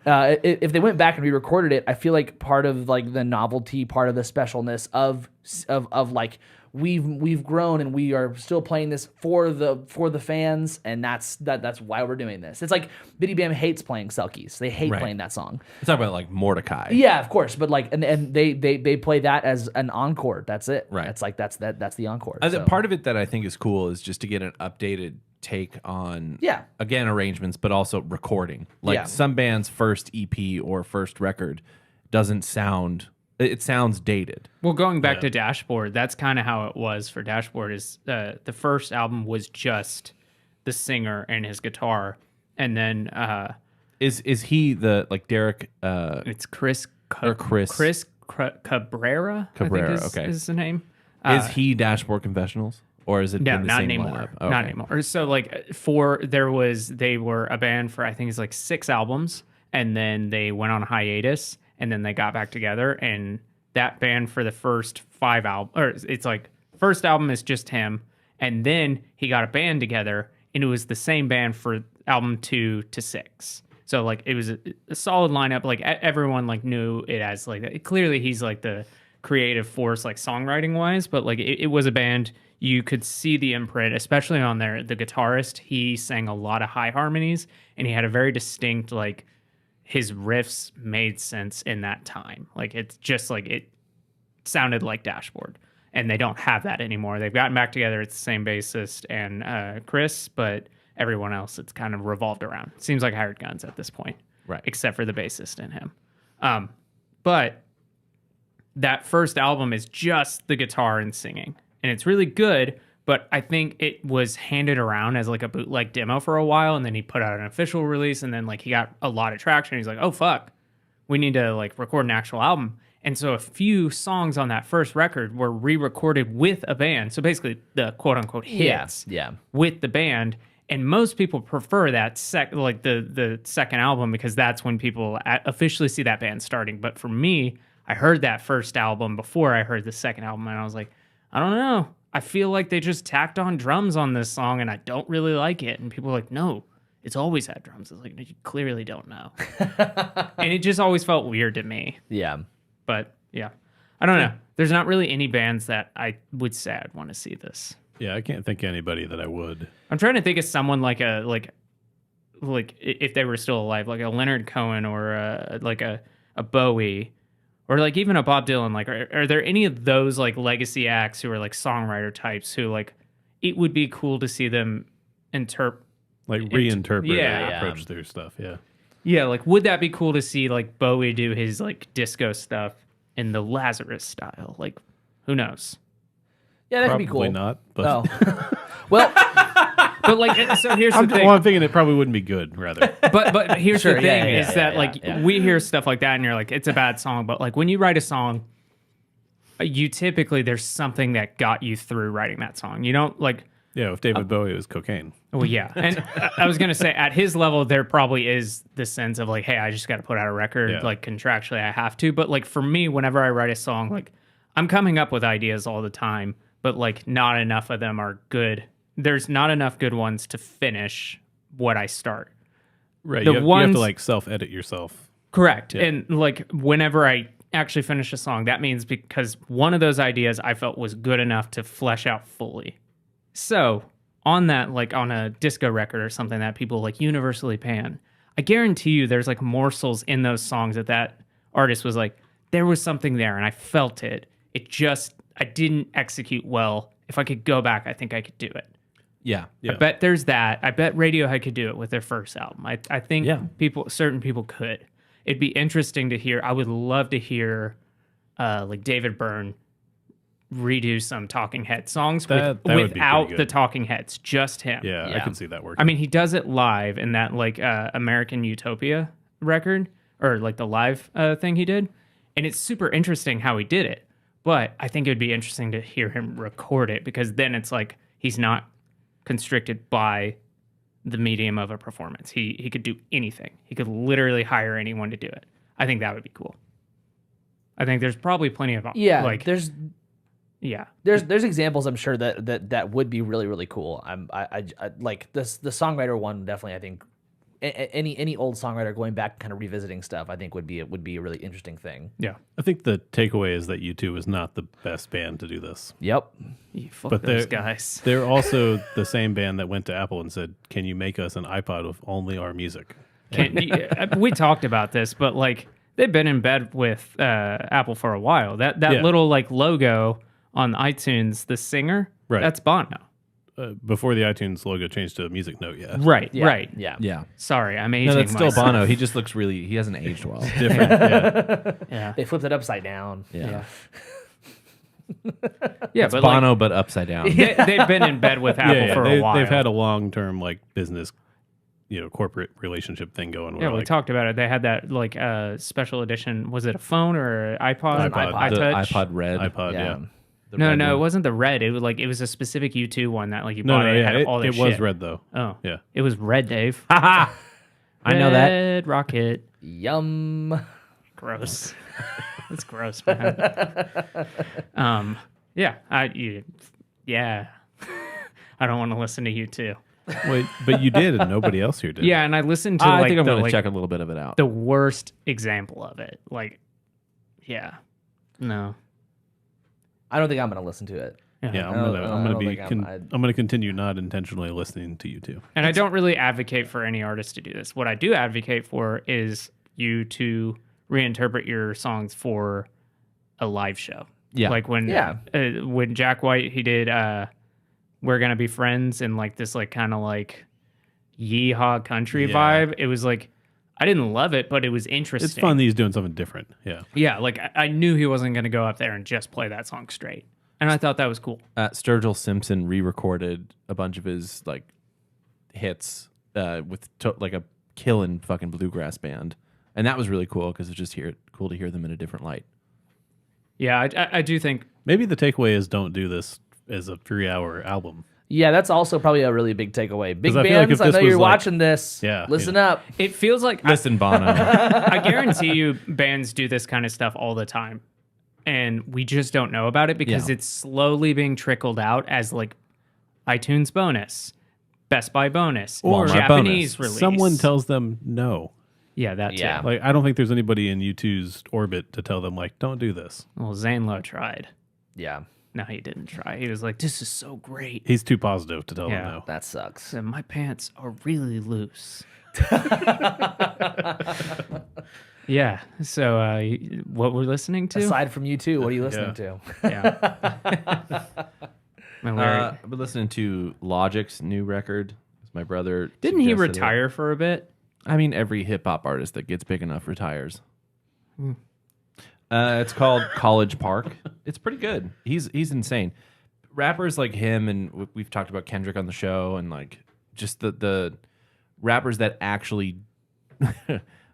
If they went back and re-recorded it, I feel like part of like the novelty, part of the specialness of like we've grown and we are still playing this for the fans, and that's why we're doing this. It's like Biddy Bam hates playing Selkies. They hate playing that song.
Let's talk about like Mordecai.
Yeah, of course, but like and they play that as an encore. That's it.
Right.
It's like that's the encore.
Part of it that I think is cool is just to get an updated take on again arrangements, but also recording. Like some bands' first EP or first record doesn't sound. It sounds dated.
Well, going back to Dashboard, that's kind of how it was for Dashboard. Is the first album was just the singer and his guitar, and then
is he the like Derek?
It's Chris Cabrera. I think is the name.
Is he Dashboard Confessionals? Or is it
no,
in the
not
same
anymore.
lineup? Okay.
Not anymore. So like they were a band for I think it's like 6 albums, and then they went on hiatus, and then they got back together, and that band for the first 5 albums, or it's like first album is just him, and then he got a band together, and it was the same band for album 2 to 6. So like it was a solid lineup. Like everyone like knew it as like clearly he's like the creative force like songwriting wise, but like it was a band. You could see the imprint, especially on the guitarist. He sang a lot of high harmonies, and he had a very distinct, like, his riffs made sense in that time. Like, it's just like, it sounded like Dashboard, and they don't have that anymore. They've gotten back together. It's the same bassist and Chris, but everyone else, it's kind of revolved around. Seems like hired guns at this point.
Right.
Except for the bassist and him. But that first album is just the guitar and singing. And it's really good, but I think it was handed around as like a bootleg demo for a while, and then he put out an official release, and then like he got a lot of traction. He's like, oh fuck, we need to like record an actual album. And so a few songs on that first record were re-recorded with a band. So basically the quote unquote hits with the band. And most people prefer that the second album, because that's when people officially see that band starting. But for me, I heard that first album before I heard the second album, and I was like, I don't know. I feel like they just tacked on drums on this song, and I don't really like it. And people are like, no, it's always had drums. It's like, you clearly don't know. And it just always felt weird to me.
Yeah.
But yeah, I don't know. There's not really any bands that I would say I'd want to see this.
Yeah, I can't think of anybody that I would.
I'm trying to think of someone like if they were still alive, like a Leonard Cohen or a Bowie, or like even a Bob Dylan. Like, are there any of those like legacy acts who are like songwriter types who like it would be cool to see them
reinterpret
yeah.
and approach their stuff. Yeah.
Yeah, like would that be cool to see like Bowie do his like disco stuff in the Lazarus style? Like, who knows?
Yeah, that could be cool.
Probably not. But
Oh. Well,
But like, so here's the thing.
I'm thinking it probably wouldn't be good. Rather,
But here's
Sure,
the thing
yeah,
is
yeah,
that
yeah,
like
yeah.
we hear stuff like that and you're like, it's a bad song. But like when you write a song, you typically there's something that got you through writing that song. You don't like.
yeah. If David Bowie was cocaine,
Well, yeah, and I was gonna say at his level, there probably is the sense of like, hey, I just got to put out a record,
Yeah.
like contractually, I have to. But like for me, whenever I write a song, like I'm coming up with ideas all the time, but like not enough of them are good. There's not enough good ones to finish what I start.
right?
The
You have
ones-
to like self-edit yourself.
Correct. And like whenever I actually finish a song, that means because one of those ideas I felt was good enough to flesh out fully. So on that, like on a disco record or something that people like universally pan, I guarantee you there's like morsels in those songs that artist was like, there was something there and I felt it. It just, I didn't execute well. If I could go back, I think I could do it.
Yeah.
Yeah.
I bet there's that. I bet Radiohead could do it with their first album. I think
Yeah.
certain people could. It'd be interesting to hear. I would love to hear like David Byrne redo some Talking Head songs
That would be pretty
without
good.
the Talking Heads, just him.
Yeah, I
Yeah.
can see that working.
I mean, he does it live in that like American Utopia record or like the live thing he did. And it's super interesting how he did it. But I think it would be interesting to hear him record it because then it's like he's not constricted by the medium of a performance. He could do anything. He could literally hire anyone to do it. I think that would be cool. I think there's probably plenty of
yeah,
like
there's examples I'm sure that would be really really cool. I like this the songwriter one definitely. I think any old songwriter going back and kind of revisiting stuff I think would be a really interesting thing.
yeah.
I think the takeaway is that U2 is not the best band to do this.
Yep.
You fuck
But
those
they're-
guys.
They're also the same band that went to Apple and said, "Can you make us an iPod with only our music?"
We talked about this, but like they've been in bed with Apple for a while. That
Yeah.
little like logo on iTunes, the singer,
Right.
that's Bono.
Before the iTunes logo changed to a music note, yeah.
Right,
Yeah.
right.
Yeah.
Yeah.
Sorry, I'm aging
No, that's still
myself.
Bono. He just looks he hasn't aged well.
Different. Yeah.
Yeah,
They flipped it upside down.
Yeah.
yeah, but
Bono,
like,
but upside down.
they've been in bed with Apple
Yeah,
for a while.
They've had a long-term like business, corporate relationship thing going.
Yeah,
Where,
we
like,
talked about it. They had that like special edition. Was it a phone or an iPod?
iPod.
The
iTouch?
iPod Red.
iPod. Yeah.
The
No,
red
no, it
one.
wasn't the red. It was a specific U2 one that like you
No,
bought
no,
it.
yeah,
Had all
it
this
was
shit.
red though.
Oh,
Yeah.
it was red, Dave.
I know that.
Red Rocket.
Yum.
Gross. That's gross, man. Yeah, yeah. I don't want to listen to you too.
Wait, but you did, and nobody else here did.
Yeah, and I listened to
I
like
think I'm
the,
going to
like,
check a little bit of it out.
the worst example of it. Like, yeah, no.
I don't think I'm gonna listen to it.
Yeah,
I don't think
I'm gonna continue not intentionally listening to you two.
And I don't really advocate for any artist to do this. What I do advocate for is you to reinterpret your songs for a live show.
Yeah.
Like when Jack White, he did We're Gonna Be Friends in like this like kind of like yeehaw country
Yeah.
vibe. It was like, I didn't love it, but it was interesting.
It's fun that he's doing something different. Yeah.
Yeah, like I knew he wasn't going to go up there and just play that song straight. And I thought that was cool.
Sturgill Simpson re-recorded a bunch of his like hits with like a killing fucking bluegrass band, and that was really cool because it's just cool to hear them in a different light.
Yeah, I do think
Maybe the takeaway is don't do this as a 3-hour album.
Yeah, that's also probably a really big takeaway. Big
'Cause I feel like
bands,
if
I
this
know
was
you're
like-
watching this.
Yeah,
Listen
yeah.
up.
it feels like
Listen, Bono.
I guarantee you bands do this kind of stuff all the time. And we just don't know about it because
Yeah.
it's slowly being trickled out as like iTunes bonus, Best Buy bonus
Or
Japanese release.
Someone tells them no.
Yeah, that
Yeah.
too.
Like, I don't think there's anybody in U2's orbit to tell them, like, don't do this.
Well, Zanlo tried.
Yeah,
No, he didn't try. He was like, "This is so great."
He's too positive to tell
Yeah.
them no.
that sucks.
So my pants are really loose. Yeah. So what we're listening to?
Aside from you two, what are you listening to?
Yeah. Man,
I've been listening to Logic's new record. My brother
didn't he
suggested it.
retire for a bit?
I mean, every hip hop artist that gets big enough retires. It's called College Park. It's pretty good. He's insane. Rappers like him, and we've talked about Kendrick on the show, and like just the rappers that actually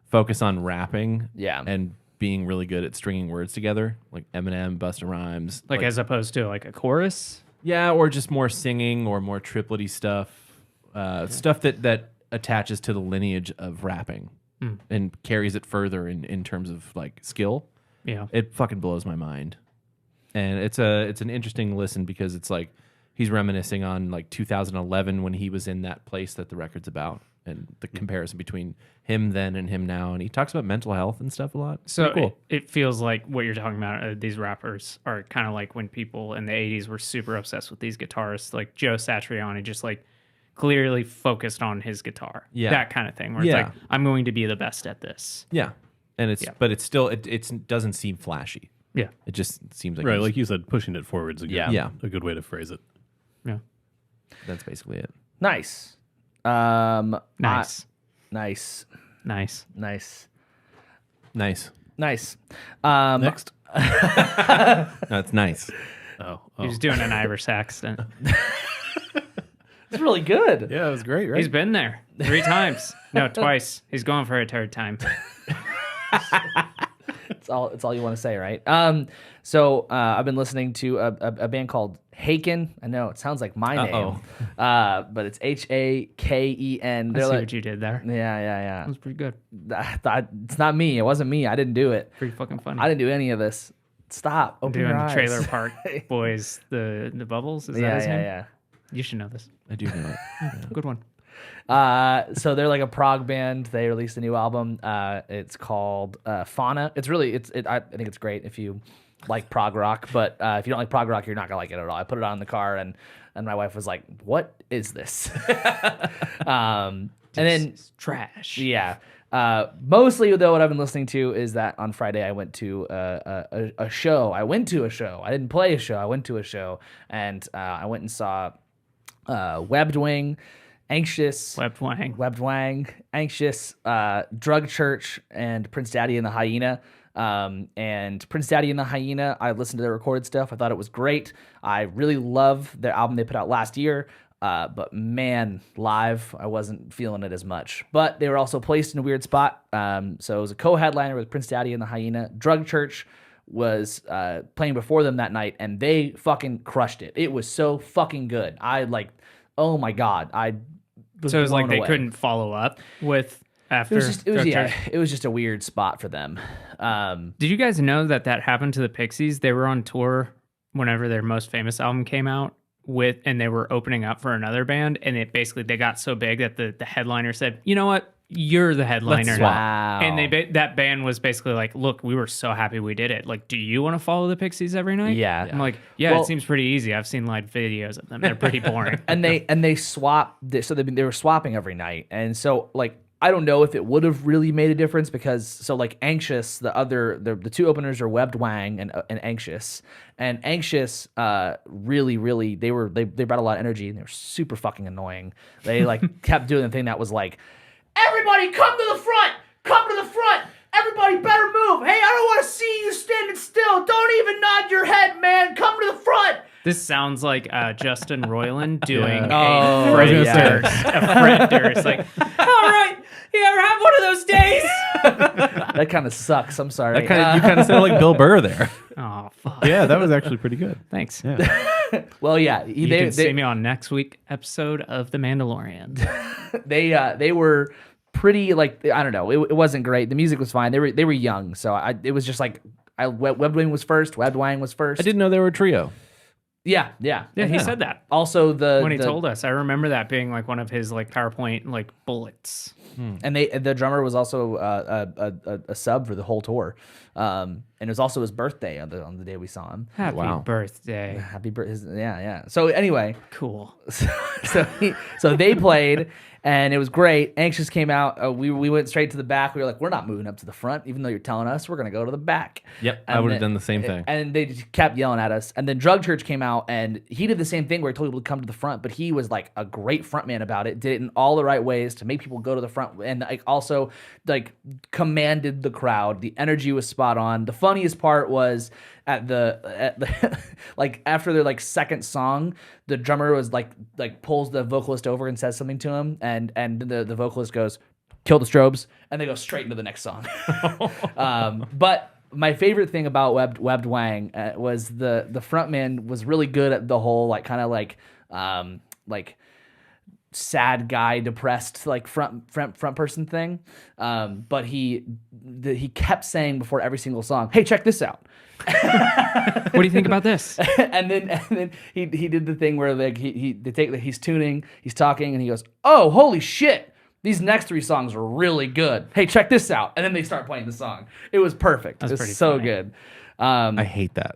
focus on rapping,
Yeah.
and being really good at stringing words together, like Eminem, Busta Rhymes,
Like as opposed to like a chorus?
yeah, or just more singing or more triplety stuff, stuff that attaches to the lineage of rapping and carries it further in terms of like skill.
Yeah.
It fucking blows my mind, and it's an interesting listen because it's like he's reminiscing on like 2011 when he was in that place that the record's about, and the comparison between him then and him now, and he talks about mental health and stuff a lot.
So
Pretty cool.
it feels like what you're talking about. These rappers are kind of like when people in the 80s were super obsessed with these guitarists, like Joe Satriani, just like clearly focused on his guitar.
Yeah.
That kind of thing where
Yeah.
it's like, I'm going to be the best at this.
Yeah, and it's
Yeah.
but it's still it doesn't seem flashy.
Yeah.
It just seems like
Right,
he's-
like you said, pushing it forward's a good,
Yeah.
a good way to phrase it.
Yeah.
that's basically it.
Nice.
Nice.
Nice.
Nice.
Nice.
Nice.
Nice.
Next.
No, it's nice.
Oh,
He was doing an Irish accent.
It's really good.
yeah, it was great, right?
He's been there 3 times. No, twice. He's going for a 3rd time.
It's all you want to say, right? So I've been listening to a band called Haken. I know it sounds like my name, but it's Haken.
I see what you did there.
Yeah.
That was pretty good.
It's not me. It wasn't me. I didn't do it.
Pretty fucking funny.
I didn't do any of this. Stop. Open
Doing
your
the
eyes.
Trailer Park Boys, the Bubbles. Is that his name?
Yeah.
You should know this.
I do know it.
Good one.
So they're like a prog band. They released a new album. It's called Fauna. I think it's great if you like prog rock, but if you don't like prog rock, you're not gonna like it at all. I put it on in the car, and my wife was like, "What is this?" And then
It's trash.
yeah. Mostly though, what I've been listening to is that on Friday I went to a show. I didn't play a show. I went to a show, and I went and saw Webbed Wing, Anxious,
Webbed Wang.
Anxious, Drug Church, and Prince Daddy and the Hyena. And Prince Daddy and the Hyena, I listened to their recorded stuff. I thought it was great. I really love their album they put out last year. But man, live, I wasn't feeling it as much. But they were also placed in a weird spot. So it was a co-headliner with Prince Daddy and the Hyena. Drug Church was playing before them that night, and they fucking crushed it. It was so fucking good. Oh my God. I was
So it was like
blown
they
away.
couldn't follow up with after.
It was just a weird spot for them.
Did you guys know that happened to the Pixies? They were on tour whenever their most famous album came out and they were opening up for another band, and they got so big that the headliner said, "You know what? You're the headliner."
Wow.
And that band was basically like, "Look, we were so happy we did it. Like, do you want to follow the Pixies every night?"
Yeah.
I'm like, "Yeah,
Well-
it seems pretty easy. I've seen live videos of them. They're pretty boring."
and they swap, so they were swapping every night, and so like I don't know if it would have really made a difference because so like Anxious, the two openers are Webbed Wang and Anxious, and Anxious really they brought a lot of energy, and they were super fucking annoying. They like kept doing the thing that was like, everybody come to the front, everybody better move. Hey, I don't want to see you standing still. Don't even nod your head, man. Come to the front.
This sounds like Justin Roiland doing
Oh,
a Fred
yeah.
Durst. A Fred Durst. Like, all right, you ever have one of those days?
That kind of sucks. I'm sorry.
You kind of sound like Bill Burr there.
Oh, fuck.
Yeah, that was actually pretty good.
Thanks.
Yeah.
Well, yeah,
You can see me on next week episode of The Mandalorian.
they were pretty like I don't know. It wasn't great. The music was fine. They were young, so it was just like Webbed Wing was first. Webbed Wang was first.
I didn't know they were a trio.
Yeah.
Yeah, he said that
Also,
when he told us. I remember that being like one of his like PowerPoint like bullets.
And the drummer was also a sub for the whole tour, and it was also his birthday on the day we saw him.
Happy birthday.
Happy birthday! Yeah. So anyway,
Cool.
so they played, and it was great. Anxious came out. We went straight to the back. We were like, we're not moving up to the front, even though you're telling us we're gonna go to the back.
Yep,
And
I would have done the same thing.
And they just kept yelling at us. And then Drug Church came out, and he did the same thing where he told people to come to the front, but he was like a great frontman about it. Did it in all the right ways to make people go to the front, and like also like commanded the crowd. The energy was spot on. The funniest part was at the like after their like second song, the drummer was like pulls the vocalist over and says something to him, and the vocalist goes, "Kill the strobes," and they go straight into the next song. But my favorite thing about Webbed Wang was the frontman was really good at the whole like kind of like sad guy, depressed like front person thing. But he kept saying before every single song, "Hey, check this out."
What do you think about this?
and then he did the thing where like he's tuning, he's talking, and he goes, "Oh, holy shit. These next 3 songs are really good. Hey, check this out." And then they start playing the song. It was perfect. It was so
funny.
good.
I hate that.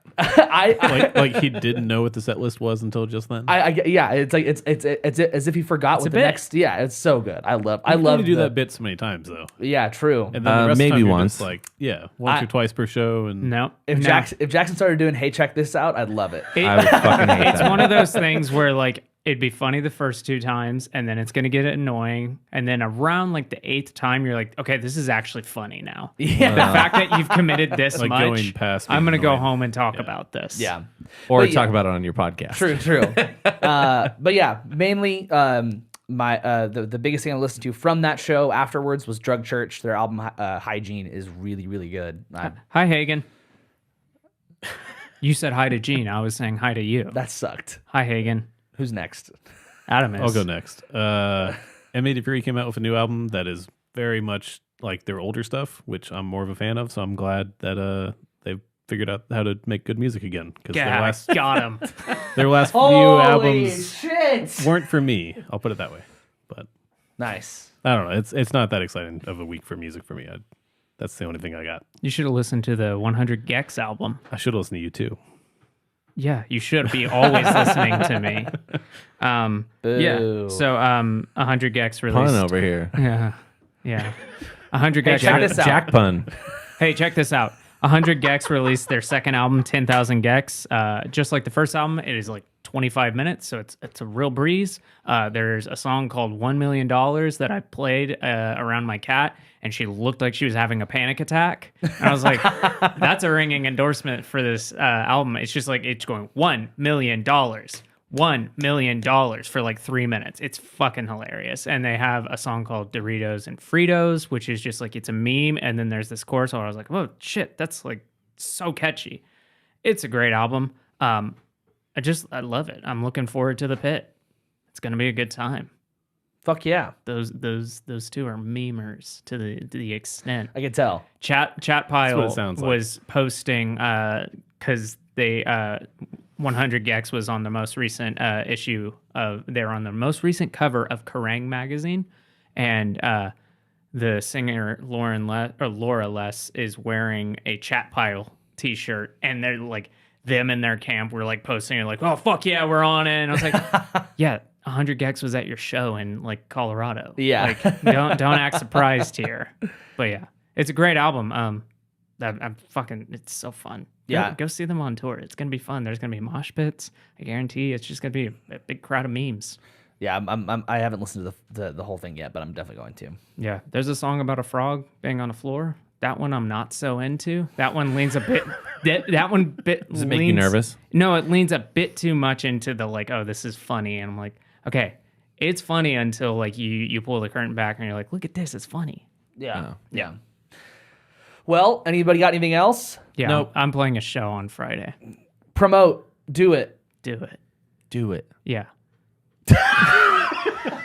like he didn't know what the set list was until just then.
Yeah, it's like it's as if he forgot what the
bit.
next. Yeah, it's so good. I love
to do that bit so many times though.
Yeah, true.
And then the rest of the
maybe
time you're
once.
just like once or twice per show. And
No.
If
no.
Jackson started doing "Hey, check this out," I'd love it.
I would fucking hate
It's
that.
one of those things where like it'd be funny the first 2 times, and then it's gonna get annoying, and then around like the 8th time, you're like, okay, this is actually funny now.
Yeah.
The fact that you've committed this
Like
much,
going past
I'm gonna
being
go
annoying.
home and talk about this.
Yeah.
Or
But
talk
yeah.
about it on your podcast.
True. But yeah, mainly my the biggest thing I listened to from that show afterwards was Drug Church. Their album Hygiene is really, really good.
Hi, Hagen. You said hi to Gene. I was saying hi to you.
That sucked.
Hi, Hagen.
Who's next?
Adam is.
I'll go next. M83 came out with a new album that is very much like their older stuff, which I'm more of a fan of. So I'm glad that they've figured out how to make good music again, because
Yeah, got him.
their last few
Holy
albums
shit!
weren't for me. I'll put it that way. But
Nice.
I don't know. It's not that exciting of a week for music for me. That's the only thing I got.
You should have listened to the 100 Gecs album.
I should listen to you too.
Yeah, you should be always listening to me. Yeah.
Boo.
So 100 Gecs released.
Pun over here.
Yeah. 100 Gecs.
check this out.
Jack pun.
Hey, check this out. 100 Gecs released their second album, 10,000 Gecs. Just like the first album, it is like 25 minutes, so it's a real breeze. There's a song called $1 Million that I played around my cat, and she looked like she was having a panic attack. And I was like, that's a ringing endorsement for this album. It's just like, it's going $1 million. $1 million for like 3 minutes. It's fucking hilarious. And they have a song called Doritos and Fritos, which is just like, it's a meme. And then there's this chorus where I was like, oh shit, that's like so catchy. It's a great album. I love it. I'm looking forward to the pit. It's gonna be a good time.
Fuck yeah.
Those 2 are memers to the extent.
I can tell.
Chat
what
Pile
it sounds like.
was posting because they 100 Gecs was on the most recent issue of, they're on the most recent cover of Kerrang magazine, and the singer Laura Les is wearing a Chat Pile t-shirt, and they're like, them in their camp were like posting it like, oh fuck yeah, we're on it. And I was like, yeah, 100 Gecs was at your show in like Colorado.
Yeah.
Like don't act surprised here. But yeah, it's a great album. I'm fucking, it's so fun.
Yeah.
Go see them on tour. It's gonna be fun. There's gonna be mosh pits. I guarantee it's just gonna be a big crowd of memes.
Yeah, I haven't listened to the whole thing yet, but I'm definitely going to.
Yeah, there's a song about a frog being on a floor. That one I'm not so into. That one leans a bit. That one bit.
Does it make you nervous?
No, it leans a bit too much into the like, oh, this is funny, and I'm like, okay, it's funny until like you pull the curtain back and you're like, look at this, it's funny.
Yeah.
Oh.
Yeah. Well, anybody got anything else?
Yeah,
Nope.
I'm playing a show on Friday.
Promote. Do it.
Do it.
Do it.
Yeah.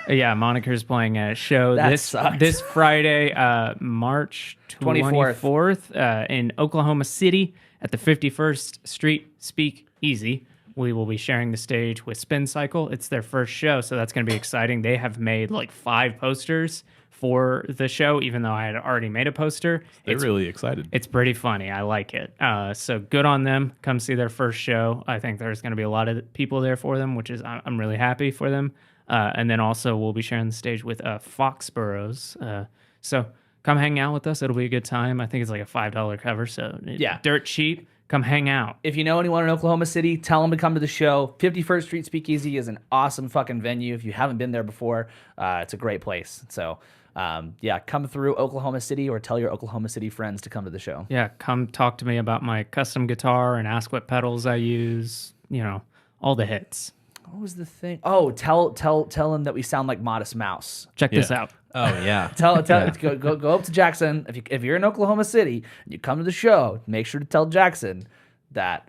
Yeah, Moniker's playing a show
That sucked.
this Friday, March 24th in Oklahoma City at the 51st Street Speak Easy, we will be sharing the stage with Spin Cycle. It's their first show, so that's going to be exciting. They have made like 5 posters for the show, even though I had already made a poster.
They're really excited.
It's pretty funny. I like it. So good on them. Come see their first show. I think there's going to be a lot of people there for them, which is I'm really happy for them. And then also we'll be sharing the stage with Foxboroughs. So come hang out with us. It'll be a good time. I think it's like a $5 cover, so dirt cheap. Come hang out.
If you know anyone in Oklahoma City, tell them to come to the show. 51st Street Speakeasy is an awesome fucking venue. If you haven't been there before, it's a great place. So, come through Oklahoma City or tell your Oklahoma City friends to come to the show.
Yeah, come talk to me about my custom guitar and ask what pedals I use. You know, all the hits.
What was the thing? Oh, tell them that we sound like Modest Mouse.
Check this out.
Oh yeah.
Go up to Jackson. If you're in Oklahoma City and you come to the show, make sure to tell Jackson that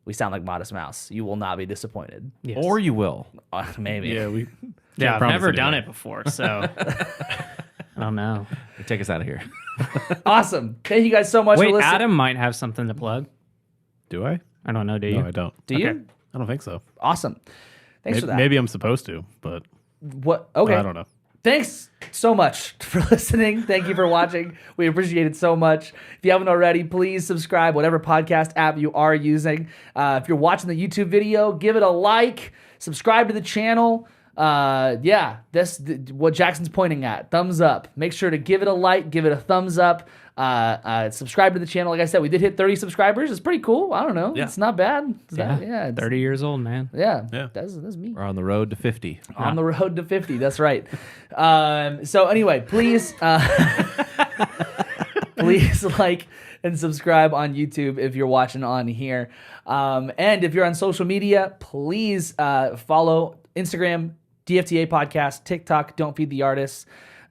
we sound like Modest Mouse. You will not be disappointed.
Yes.
Or you will.
Maybe.
Yeah, I've never done it before, so I don't know.
Take us out of here.
Awesome. Thank you guys so much for
Wait,
listening.
Adam might have something to plug.
Do I?
I don't know. Do you?
No, I don't.
Do you?
Okay.
I don't think so.
Awesome. Thanks for that.
Maybe I'm supposed to, but
What? Okay.
I don't know.
Thanks so much for listening. Thank you for watching. We appreciate it so much. If you haven't already, please subscribe, whatever podcast app you are using. If you're watching the YouTube video, give it a like, subscribe to the channel. That's what Jackson's pointing at. Thumbs up. Make sure to give it a like, give it a thumbs up. Subscribe to the channel. Like I said, we did hit 30 subscribers. It's pretty cool. I don't know.
Yeah.
It's not bad.
It's 30 years old, man.
Yeah.
Yeah.
That's me.
We're on the road to 50.
On the road to 50. That's right. So anyway, please, please like and subscribe on YouTube if you're watching on here. And if you're on social media, please follow Instagram, DFTA Podcast, TikTok, Don't Feed the Artists.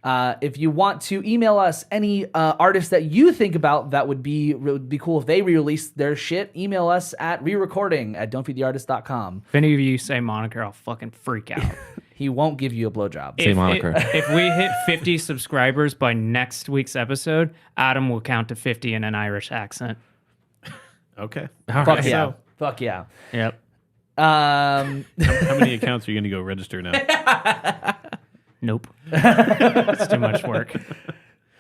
If you want to email us any artists that you think about that would be cool if they re-release their shit, email us at rerecording@don'tfeedtheartist.com.
If any of you say moniker, I'll fucking freak out.
He won't give you a blowjob.
Say moniker.
If we hit 50 subscribers by next week's episode, Adam will count to 50 in an Irish accent.
Okay.
Fuck yeah. Fuck yeah.
Yep.
How many accounts are you going to go register now?
Nope. It's too much work.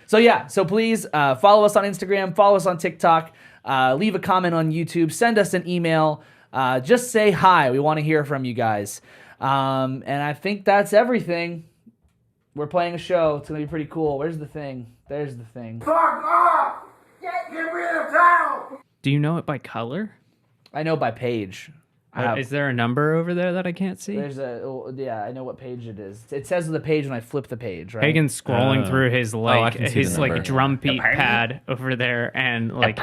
So please follow us on Instagram, follow us on TikTok, leave a comment on YouTube, send us an email, just say hi. We want to hear from you guys. And I think that's everything. We're playing a show. It's going to be pretty cool. Where's the thing? There's the thing.
Fuck off! Get rid of town!
Do you know it by color?
I know by page.
Is there a number over there that I can't see?
I know what page it is. It says the page when I flip the page, right?
Hagen's scrolling through his
I can see the number.
drum beat pad over there, and like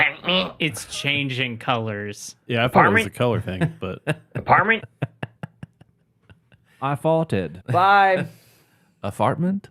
it's changing colors.
Yeah, I thought it was a color thing, but
Apartment?
I faulted.
Bye.
Apartment?